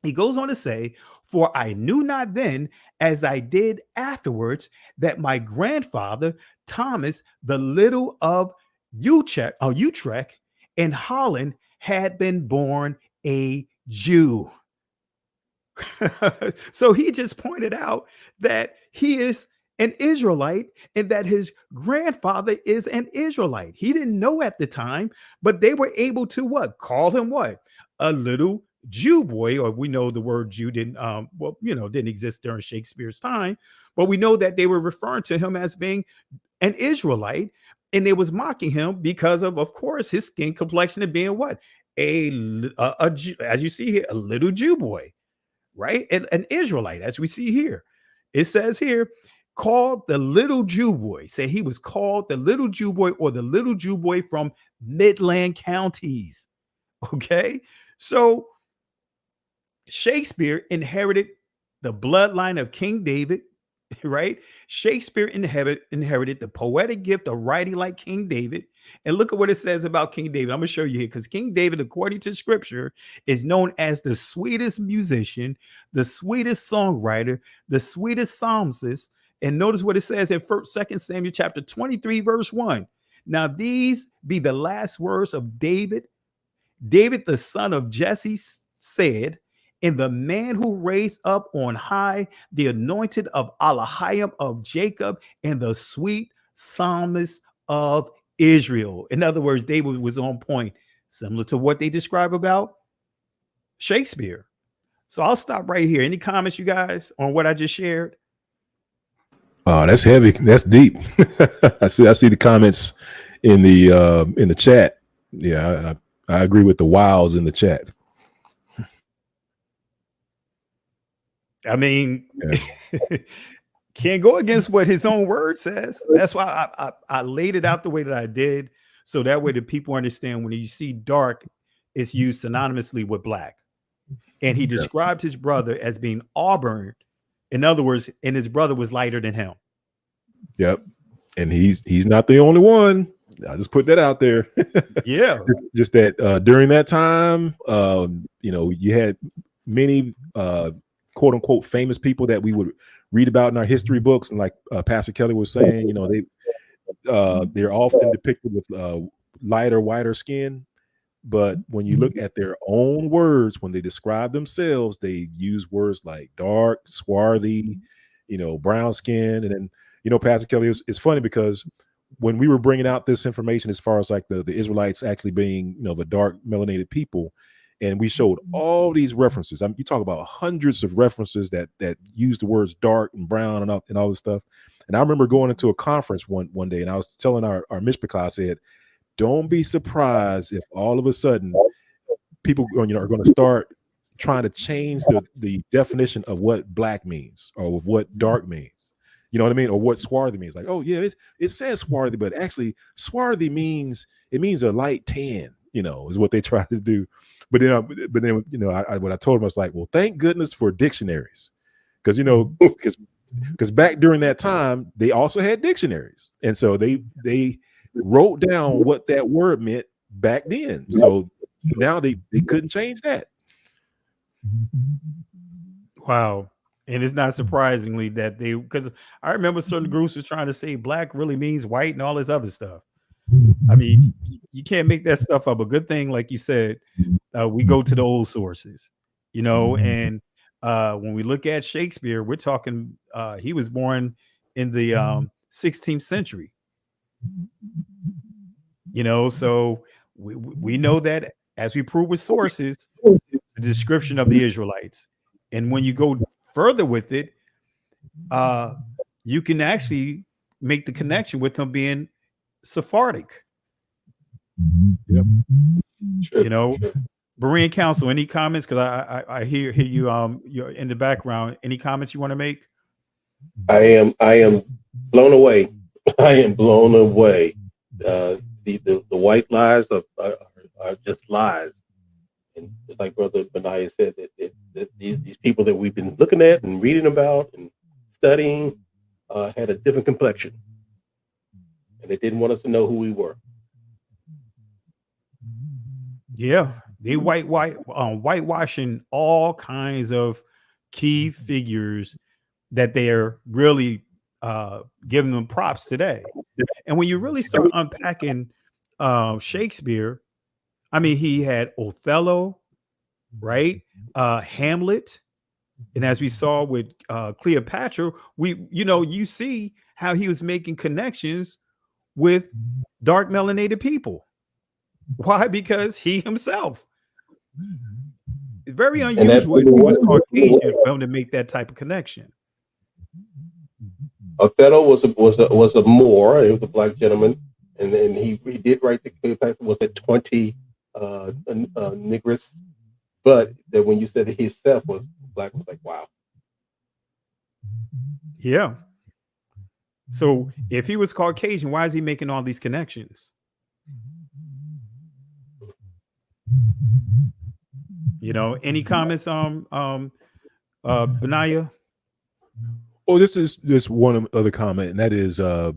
He goes on to say, "For I knew not then, as I did afterwards, that my grandfather Thomas, the little of Utrecht in Holland, had been born a Jew." So he just pointed out that he is an Israelite and that his grandfather is an Israelite. He didn't know at the time, but they were able to what? Call him what? A little Jew boy, or we know the word Jew didn't didn't exist during Shakespeare's time, but we know that they were referring to him as being an Israelite, and they was mocking him because of course, his skin complexion and being what? A Jew, as you see here, a little Jew boy, right? And an Israelite, as we see here. It says here, called the little Jew boy. Say he was called the little Jew boy, or the little Jew boy from Midland counties. Okay, so Shakespeare inherited the bloodline of King David, right? Shakespeare inherited the poetic gift of writing like King David. And look at what it says about King David. I'm going to show you here, because King David, according to scripture, is known as the sweetest musician, the sweetest songwriter, the sweetest psalmist. And notice what it says in 2 Samuel chapter 23, verse 1. Now these be the last words of David. David, the son of Jesse, said, "And the man who raised up on high, the anointed of Elohim of Jacob, and the sweet psalmist of Israel." In other words, David was on point, similar to what they describe about Shakespeare. So I'll stop right here. Any comments, you guys, on what I just shared? Oh, that's heavy. That's deep. I see the comments in the chat. Yeah, I agree with the wows in the chat. I mean, can't go against what his own word says. That's why I laid it out the way that I did, so that way the people understand when you see dark, it's used synonymously with black. And he described his brother as being auburn. In other words, and his brother was lighter than him. Yep. And he's not the only one. I'll just put that out there. Yeah. Just that during that time, you had many quote unquote famous people that we would read about in our history books. And like Pastor Kelly was saying, they're often depicted with lighter, whiter skin. But when you look at their own words, when they describe themselves, they use words like dark, swarthy, brown skin. And then, Pastor Kelly, it's funny because when we were bringing out this information, as far as like the Israelites actually being, the dark melanated people, and we showed all these references. You talk about hundreds of references that use the words dark and brown and all this stuff. And I remember going into a conference one day, and I was telling our mishpachah, I said, don't be surprised if all of a sudden people are going to start trying to change the definition of what black means or of what dark means. You know what I mean? Or what swarthy means. Like, oh yeah, it says swarthy, but actually swarthy means a light tan, is what they try to do. But then what I told them, I was like, well, thank goodness for dictionaries. Because because back during that time, they also had dictionaries. And so they wrote down what that word meant back then. So now they couldn't change that. Wow. And it's not surprisingly that because I remember certain groups were trying to say black really means white and all this other stuff. I mean, you can't make that stuff up. A good thing, like you said, we go to the old sources, and when we look at Shakespeare, we're talking, he was born in the 16th century, so we know that as we prove with sources, the description of the Israelites. And when you go further with it, you can actually make the connection with them being Sephardic. Yep. Berean Council, any comments? Because I hear you you're in the background. Any comments you want to make? I am blown away. I am blown away. The white lies are just lies. And just like Brother Benaiah said, that these people that we've been looking at and reading about and studying, had a different complexion, and they didn't want us to know who we were. Yeah, they whitewashing all kinds of key figures that they're really giving them props today. And when you really start unpacking Shakespeare, I mean, he had Othello, right? Hamlet, and as we saw with Cleopatra, you see how he was making connections with dark melanated people. Why? Because he himself. It's very unusual if he was Caucasian for him to make that type of connection. Othello was a Moor. He was a black gentleman, and then he did write the Cleopatra. Was it 20 Negress? But that when you said that himself was black, I was like, wow. Yeah. So if he was Caucasian, why is he making all these connections? Any comments on Benaya? Oh, this is just one other comment, and that is, that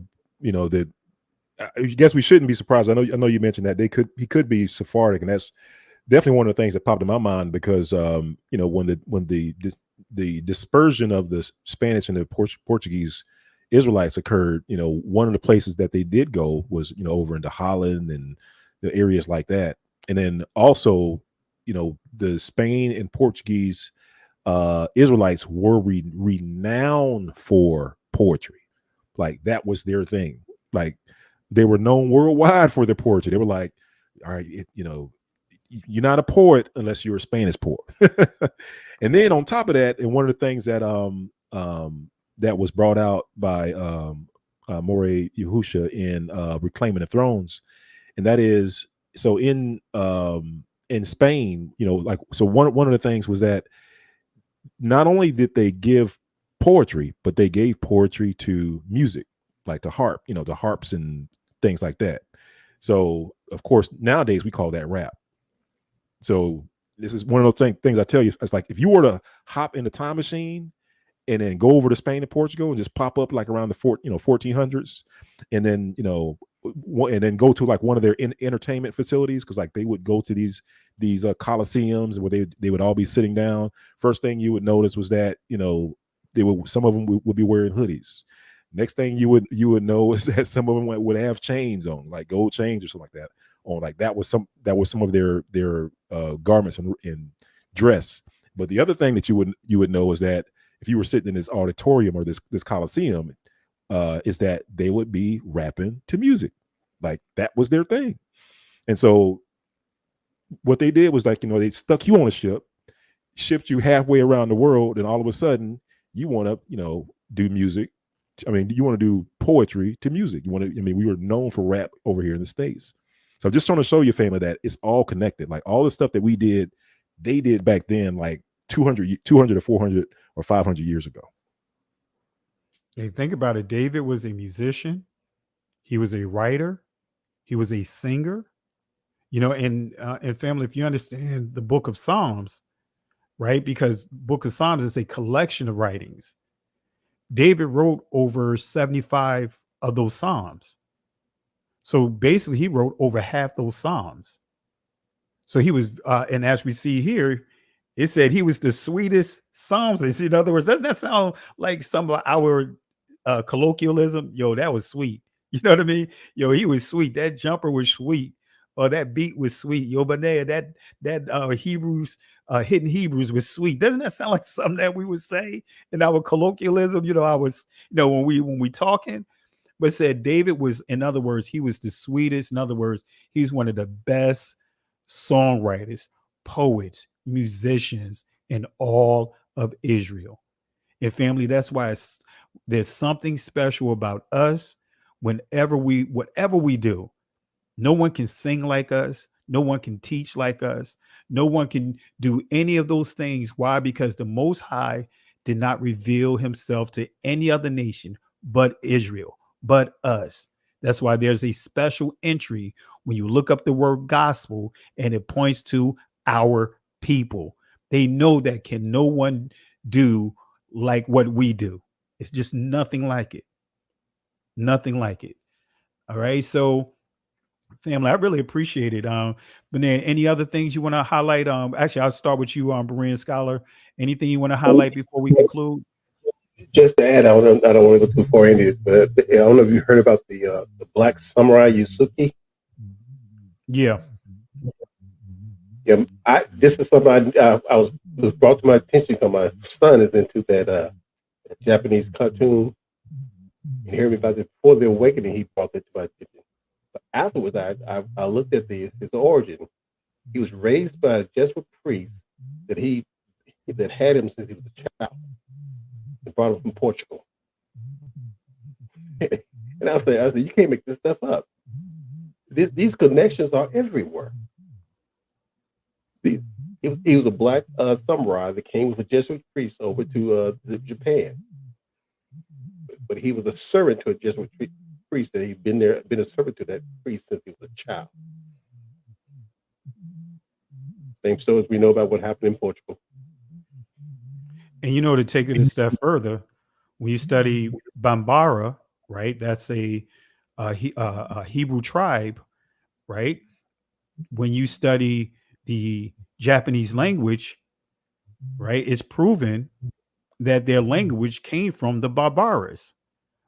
I guess we shouldn't be surprised. I know you mentioned that he could be Sephardic, and that's definitely one of the things that popped in my mind because when the dispersion of the Spanish and the Portuguese Israelites occurred, one of the places that they did go was over into Holland and the areas like that, and then also the Spain and Portuguese Israelites were renowned for poetry. Like that was their thing. Like they were known worldwide for their poetry. They were like, all right, you're not a poet unless you're a Spanish poet. And then on top of that, and one of the things that that was brought out by More Yahusha in Reclaiming the Thrones, and that is so in Spain, one of the things was that not only did they give poetry, but they gave poetry to music, like the harp, the harps and things like that. So, of course, nowadays we call that rap. So this is one of those things I tell you. It's like if you were to hop in the time machine and then go over to Spain and Portugal and just pop up like around the 1400s, and then and then go to like one of their entertainment facilities, because like they would go to these coliseums where they would all be sitting down. First thing you would notice was that some of them would be wearing hoodies. Next thing you would know is that some of them would have chains on, like gold chains or something like that on. Like that was some of their garments and dress. But the other thing that you would know is that if you were sitting in this auditorium or this coliseum, is that they would be rapping to music. Like that was their thing. And so what they did was like, they stuck you on a ship, shipped you halfway around the world, and all of a sudden you want to, do music. I mean, you want to do poetry to music. We were known for rap over here in the States. So I'm just trying to show you, family, that it's all connected. Like all the stuff that we did, they did back then, like 200 or 400 or 500 years ago. Hey, think about it. David was a musician. He was a writer. He was a singer. And family, if you understand the book of Psalms, right? Because book of Psalms is a collection of writings. David wrote over 75 of those Psalms. So basically he wrote over half those Psalms. So he was, and as we see here, it said he was the sweetest psalmist. In other words, doesn't that sound like some of our colloquialism? Yo, that was sweet. You know what I mean? Yo, he was sweet. That jumper was sweet. Or that beat was sweet. Yo, Benaya, that Hebrews, hidden Hebrews was sweet. Doesn't that sound like something that we would say in our colloquialism? When we talking, but said David was, in other words, he was the sweetest. In other words, he's one of the best songwriters, poets, musicians in all of Israel. And family, that's why there's something special about us. Whatever we do, no one can sing like us. No one can teach like us. No one can do any of those things. Why? Because the Most High did not reveal himself to any other nation but Israel, but us. That's why there's a special entry when you look up the word gospel and it points to our people. They know that can no one do like what we do. It's just nothing like it. Nothing like it. All right. So, family, I really appreciate it. But then any other things you want to highlight? Actually, I'll start with you, Berean Scholar. Anything you want to highlight before we conclude? Just to add, I don't want to go too far into it, but I don't know if you heard about the black samurai Yusuke. Yeah. Yeah, this is something I was brought to my attention because my son is into that Japanese cartoon. And heard about it before the awakening. He brought that to my attention. But afterwards, I looked at his origin. He was raised by a Jesuit priest that had him since he was a child. They brought him from Portugal. And I said, you can't make this stuff up. These connections are everywhere. He was a black samurai that came with a Jesuit priest over to Japan. But he was a servant to a Jesuit priest, and he'd been a servant to that priest since he was a child. Same story as we know about what happened in Portugal. And to take it a step further, when you study Bambara, right? That's a Hebrew tribe, right? When you study the Japanese language, right, it's proven that their language came from the Barbaras,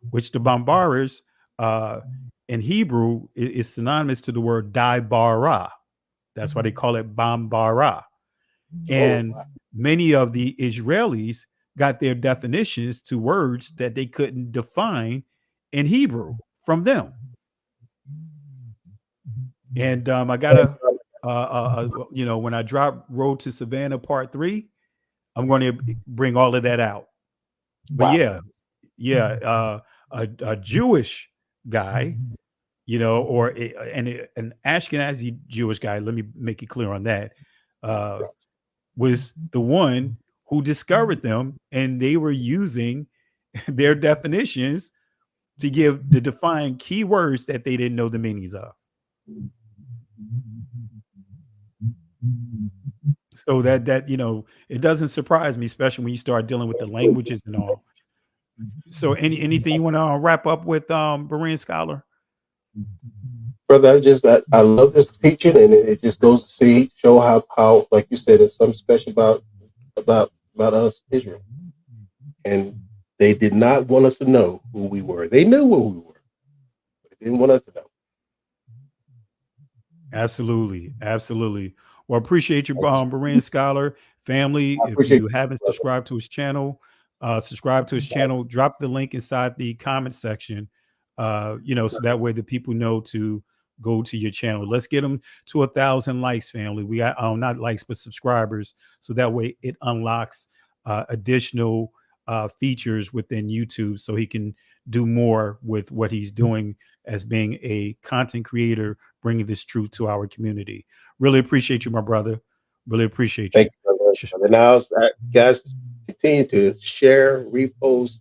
which the Barbaras in Hebrew is synonymous to the word Daibara. That's why they call it Bambara. And many of the Israelis got their definitions to words that they couldn't define in Hebrew from them. And I gotta, when I drop Road to Savannah Part 3, I'm going to bring all of that out. But a Jewish guy, or an Ashkenazi Jewish guy. Let me make it clear on that. Was the one who discovered them, and they were using their definitions to define key words that they didn't know the meanings of. So that it doesn't surprise me, especially when you start dealing with the languages and all. So anything you want to wrap up with, Berean Scholar? Brother, I love this teaching, and it just goes to show how like you said, it's something special about us, Israel. And they did not want us to know who we were. They knew who we were, but they didn't want us to know. Absolutely. Well, appreciate you, Berean Scholar. Family, if you haven't subscribed to his channel, subscribe to his channel. Drop the link inside the comment section, so that way the people know to go to your channel. Let's get them to 1,000 likes, family. We got not likes, but subscribers. So that way it unlocks additional features within YouTube, so he can do more with what he's doing as being a content creator, bringing this truth to our community. Really appreciate you, my brother. Really appreciate you. Thank you, brother. Now, guys, continue to share, repost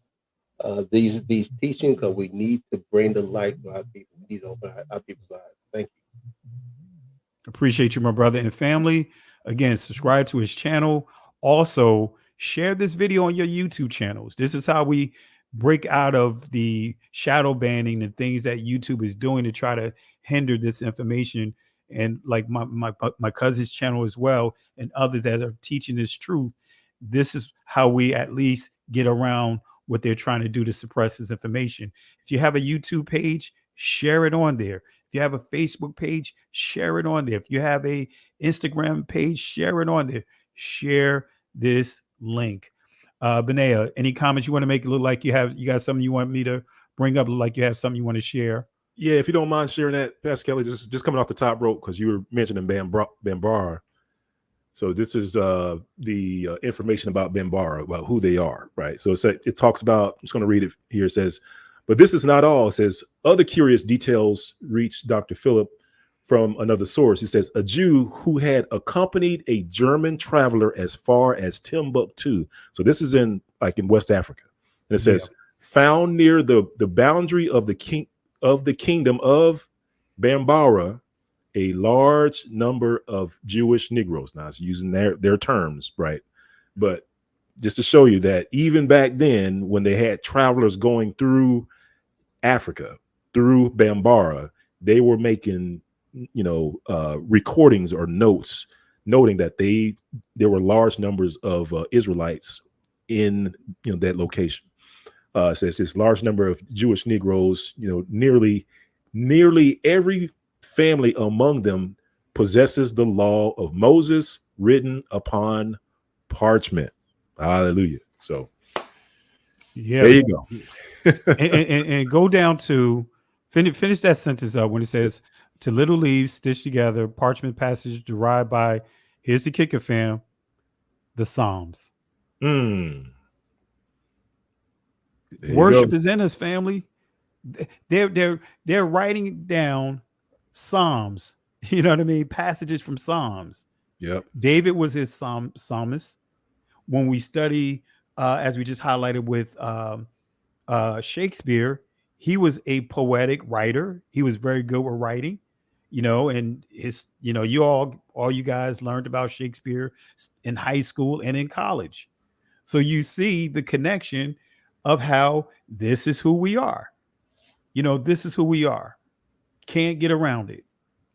these teachings, because we need to bring the light to our people. We need to open our people's eyes. Thank you. Appreciate you, my brother and family. Again, subscribe to his channel. Also, share this video on your YouTube channels. This is how we break out of the shadow banning and things that YouTube is doing to try to hinder this information. And like my cousin's channel as well, and others that are teaching this truth. This is how we at least get around what they're trying to do to suppress this information. If you have a YouTube page, share it on there. If you have a Facebook page, share it on there. If you have a Instagram page, share it on there. Share this link. Benea, any comments you want to make? It look like you got something you want me to bring up? Look like you have something you want to share? Yeah, if you don't mind sharing that, Pastor Kelly, just coming off the top rope, because you were mentioning Bambara. So this is the information about Bambara, about who they are, right? So it talks about, I'm just going to read it here. It says, but this is not all. It says, other curious details reached Dr. Philip from another source. It says, a Jew who had accompanied a German traveler as far as Timbuktu. So this is in West Africa. And it says, found near the boundary of the kingdom of Bambara a large number of Jewish Negroes. Now it's using their terms, right? But just to show you that even back then, when they had travelers going through Africa, through Bambara, they were making, recordings or notes, noting that there were large numbers of Israelites in that location. It says this large number of Jewish Negroes, nearly every family among them possesses the law of Moses written upon parchment. Hallelujah. So yeah, there you go. and go down to finish that sentence up when it says to little leaves stitched together, parchment passage derived by, here's the kicker, fam, the Psalms. Worship is in us, family. They're writing down Psalms. You know what I mean? Passages from Psalms. Yep. David was his psalmist. When we study, as we just highlighted with Shakespeare, he was a poetic writer. He was very good with writing, and his, all you guys learned about Shakespeare in high school and in college. So you see the connection of how this is who we are. This is who we are. Can't get around it.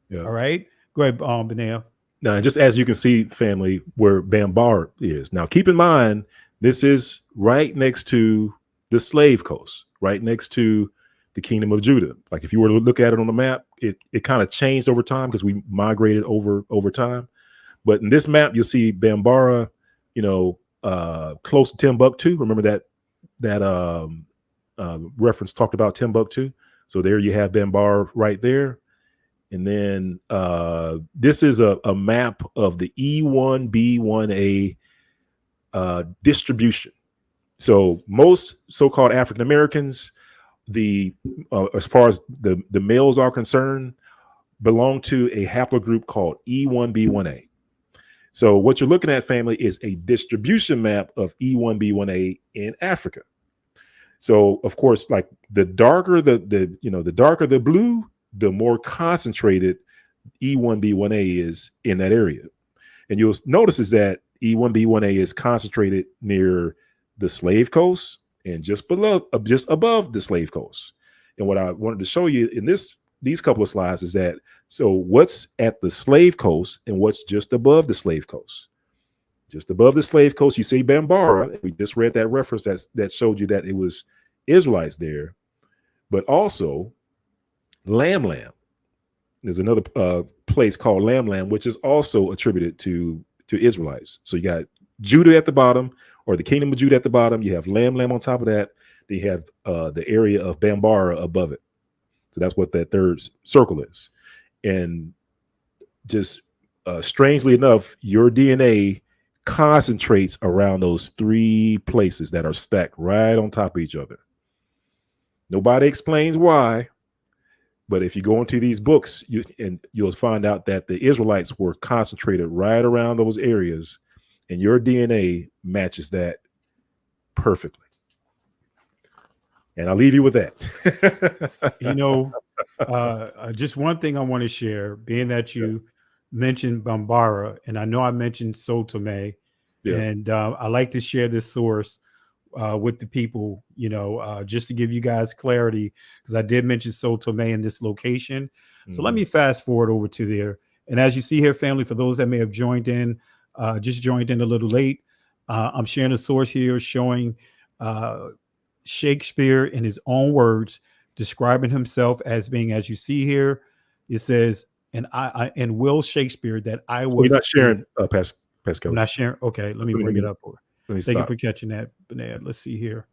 Yeah. All right. Go ahead, Benaya. Now, just as you can see, family, where Bambara is. Now, keep in mind, this is right next to the slave coast, right next to the kingdom of Judah. Like if you were to look at it on the map, it kind of changed over time because we migrated over time. But in this map, you'll see Bambara, close to Timbuktu. Remember that reference talked about Timbuktu. So there you have Bambara right there. And then this is a map of the E1B1A distribution. So most so-called African Americans, as far as the males are concerned, belong to a haplogroup called E1B1A. So what you're looking at, family, is a distribution map of E1B1A in Africa. So of course, like the darker the darker the blue, the more concentrated E1B1A is in that area. And you'll notice is that E1B1A is concentrated near the slave coast and just above the slave coast. And what I wanted to show you in these couple of slides is that, so what's at the slave coast and what's just above the slave coast? Just above the slave coast, you see Bambara. We just read that reference that showed you that it was Israelites there, but also Lam. There's another place called Lam, which is also attributed to Israelites. So you got Judah at the bottom, or the kingdom of Judah at the bottom. You have Lam on top of that. They have the area of Bambara above it. So that's what that third circle is. And just strangely enough, your DNA concentrates around those three places that are stacked right on top of each other. Nobody explains why, but if you go into these books, you'll find out that the Israelites were concentrated right around those areas, and your DNA matches that perfectly. And I'll leave you with that. Just one thing I want to share, being that you mentioned Bambara, and I know I mentioned Sao Tome, and I like to share this source with the people, just to give you guys clarity, because I did mention Sao Tome in this location. So let me fast forward over to there. And as you see here, family, for those that may have joined in, just joined in a little late, I'm sharing a source here showing Shakespeare in his own words, describing himself as being, as you see here, it says, and Will Shakespeare, that I was. You're not sharing, Pascal. I'm not sharing. Okay, let me bring it up. Thank you for catching that, Benaya. Let's see here.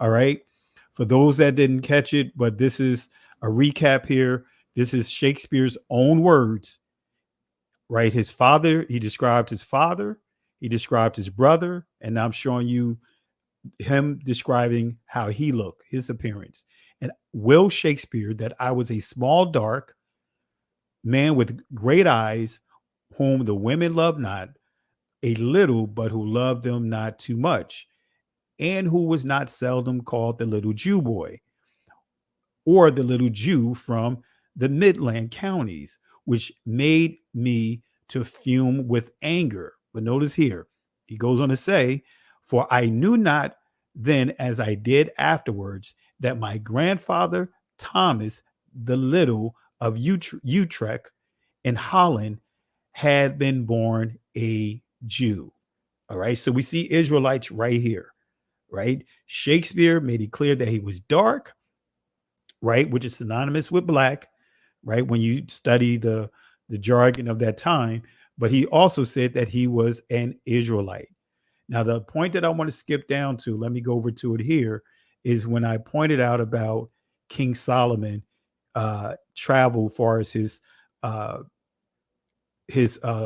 All right. For those that didn't catch it, but this is a recap here. This is Shakespeare's own words, right? His father, he described his father, he described his brother, and now I'm showing you him describing how he looked, his appearance. And Will Shakespeare, that I was a small, dark man with great eyes, whom the women love not, a little, but who loved them not too much, and who was not seldom called the little Jew boy, or the little Jew from the midland counties, which made me to fume with anger. But notice here, he goes on to say, For I knew not then, as I did afterwards, that my grandfather Thomas the Little of Utrecht in Holland had been born a Jew. All right. So we see Israelites right here, right? Shakespeare made it clear that he was dark, right, which is synonymous with black, right, when you study the jargon of that time. But he also said that he was an Israelite. Now, the point that I want to skip down to, let me go over to it here, is when I pointed out about King Solomon travel far as his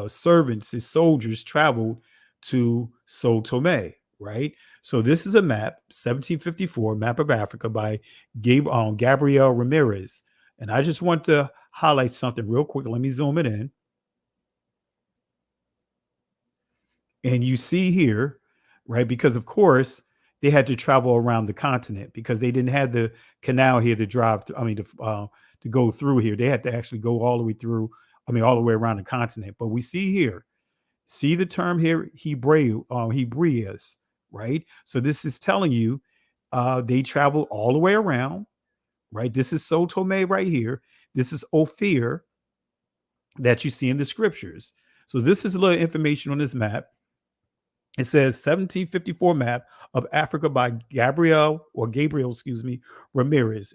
servants, his soldiers traveled to Sao Tome, right? So this is a map, 1754, map of Africa by Gabriel Ramirez. And I just want to highlight something real quick. Let me zoom it in. And you see here, right? Because of course they had to travel around the continent because they didn't have the canal here to drive through, to go through here. They had to actually go all the way through, all the way around the continent. But we see here, see the term here, Hebraeus, right? So this is telling you they travel all the way around, right? This is Sao Tome right here. This is Ophir that you see in the scriptures. So this is a little information on this map. It says 1754 map of Africa by Gabriel, Ramirez.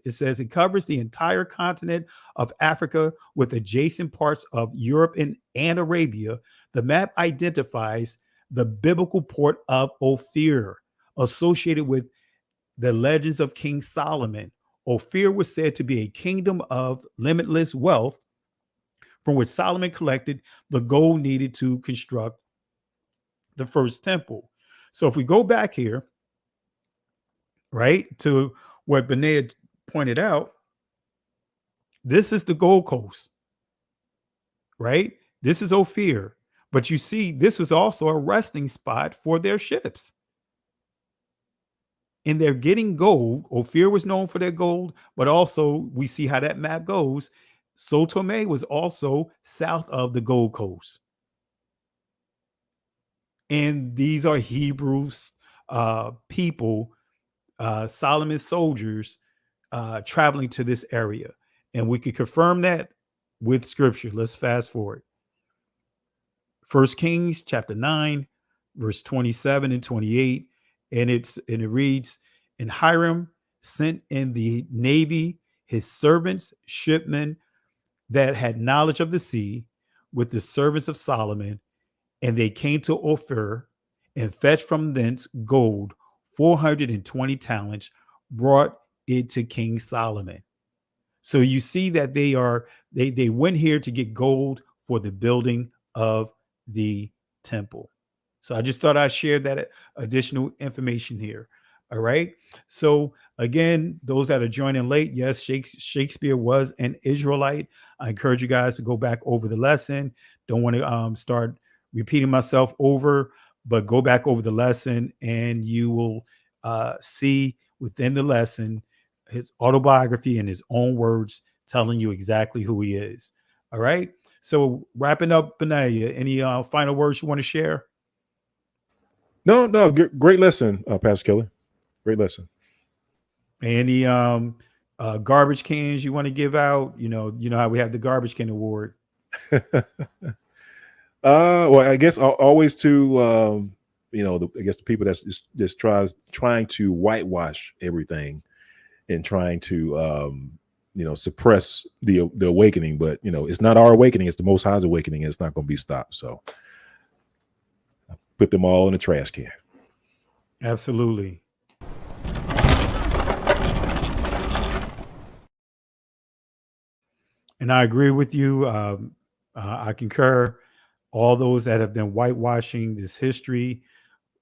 It says it covers the entire continent of Africa with adjacent parts of Europe and Arabia. The map identifies the biblical port of Ophir, associated with the legends of King Solomon. Ophir was said to be a kingdom of limitless wealth from which Solomon collected the gold needed to construct the first temple. So if we go back here, right, to what Benea pointed out, this is the Gold Coast, right? This is Ophir. But you see, this was also a resting spot for their ships. And they're getting gold. Ophir was known for their gold, but also we see how that map goes. Sao Tome was also south of the Gold Coast. And these are Hebrews people, Solomon's soldiers traveling to this area. And we could confirm that with scripture. Let's fast forward. 1 Kings chapter 9, verse 27 and 28. And it reads, and Hiram sent in the navy his servants, shipmen that had knowledge of the sea with the servants of Solomon. And they came to Ophir and fetched from thence gold, 420 talents, brought it to King Solomon. So you see that they went here to get gold for the building of the temple. So I just thought I'd share that additional information here. All right. So again, those that are joining late, yes, Shakespeare was an Israelite. I encourage you guys to go back over the lesson. Don't want to start repeating myself over, but go back over the lesson and you will see within the lesson his autobiography in his own words telling you exactly who he is. All right. So wrapping up, Benaya, any final words you want to share? No, great lesson, Pastor Kelly. Great lesson. Any garbage cans you want to give out? You know how we have the garbage can award. Well, I guess always to I guess the people that's just trying to whitewash everything and trying to suppress the awakening, but it's not our awakening, it's the Most High's awakening, and it's not going to be stopped. So I put them all in the trash can. Absolutely. And I agree with you. I concur. All those that have been whitewashing this history,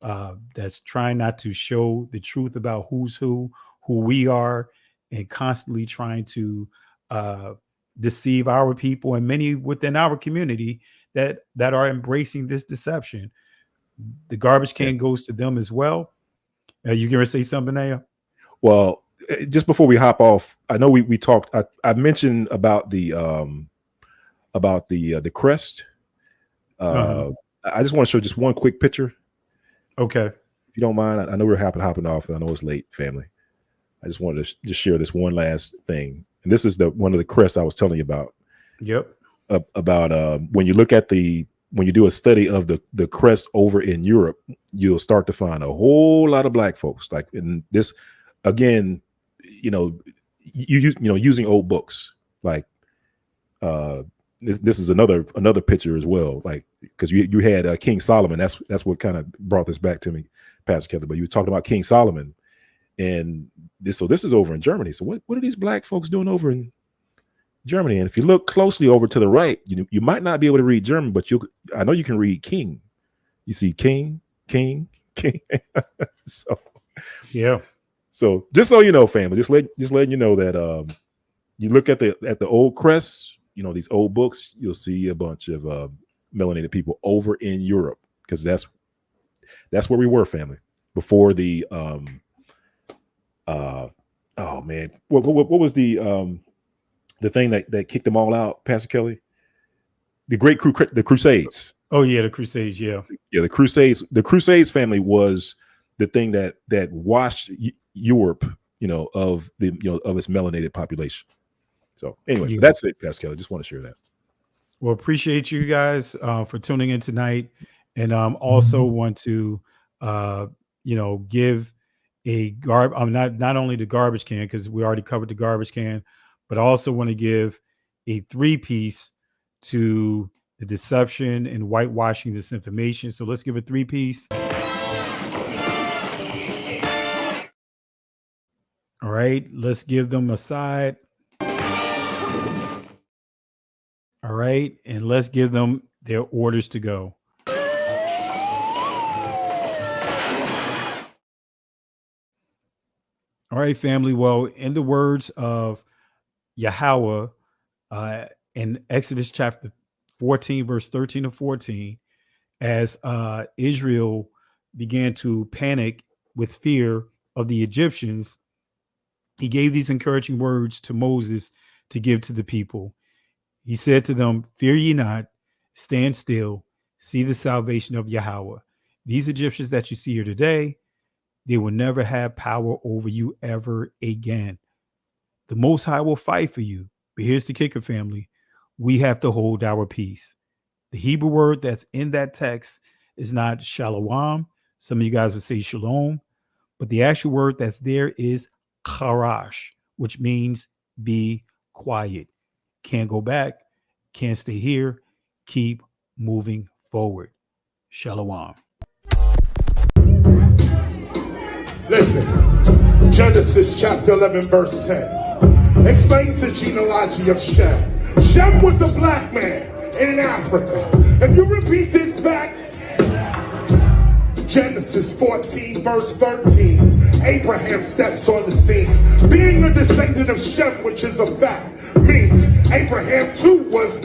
that's trying not to show the truth about who's who we are, and constantly trying to deceive our people and many within our community that are embracing this deception. The garbage can goes to them as well. You going to say something, Naya? Well, just before we hop off, I know we talked. I mentioned about the crest. I just want to show just one quick picture. Okay. if you don't mind, I know we're hopping off, and I know it's late, family. I just wanted to just share this one last thing, and this is one of the crests I was telling you about. Yep. About when you look at when you do a study of the crest over in Europe, you'll start to find a whole lot of black folks. Like in this, again, using old books. Like this is another picture as well. Like because you had King Solomon. That's what kind of brought this back to me, Pastor Kelly. But you were talking about King Solomon, and this is over in Germany. So what are these black folks doing over in Germany? And if you look closely over to the right, you might not be able to read German, but I know you can read king. You see king. So yeah. So just so you know, family, just letting you know that you look at the old crests, these old books, you'll see a bunch of melanated people over in Europe, because that's where we were, family, before the oh man, what was the thing that kicked them all out, Pastor Kelly? The Crusades. Oh yeah, the Crusades. Yeah, the Crusades. The Crusades, family, was the thing that washed Europe, of its melanated population. So anyway, that's it, Pastor Kelly. Just want to share that. Well, appreciate you guys for tuning in tonight, and also want to give a not only the garbage can, because we already covered the garbage can, but I also want to give a 3-piece to the deception and whitewashing this information. So let's give a 3-piece. All right, let's give them a side. All right, and let's give them their orders to go. All right, family. Well, in the words of Yahweh in Exodus chapter 14, verse 13 to 14, as Israel began to panic with fear of the Egyptians, he gave these encouraging words to Moses to give to the people. He said to them, "Fear ye not, stand still, see the salvation of Yahweh. These Egyptians that you see here today, they will never have power over you ever again. The Most High will fight for you." But here's the kicker, family. We have to hold our peace. The Hebrew word that's in that text is not shalom. Some of you guys would say shalom, but the actual word that's there is charash, which means be quiet. Can't go back, can't stay here, keep moving forward. Shalom. Listen, Genesis chapter 11, verse 10 explains the genealogy of Shem. Shem was a black man in Africa. If you repeat this back, Genesis 14, verse 13, Abraham steps on the scene. Being a descendant of Shem, which is a fact, means Abraham too was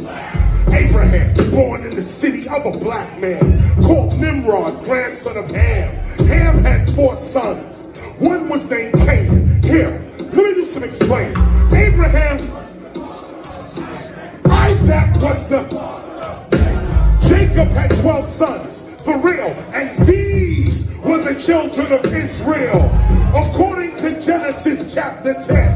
Abraham, born in the city of a black man called Nimrod, grandson of Ham. Ham had 4 sons. One was named Canaan. Here, let me do some explaining. Abraham, Isaac was Jacob had 12 sons, for real, and these were the children of Israel. According to Genesis chapter 10,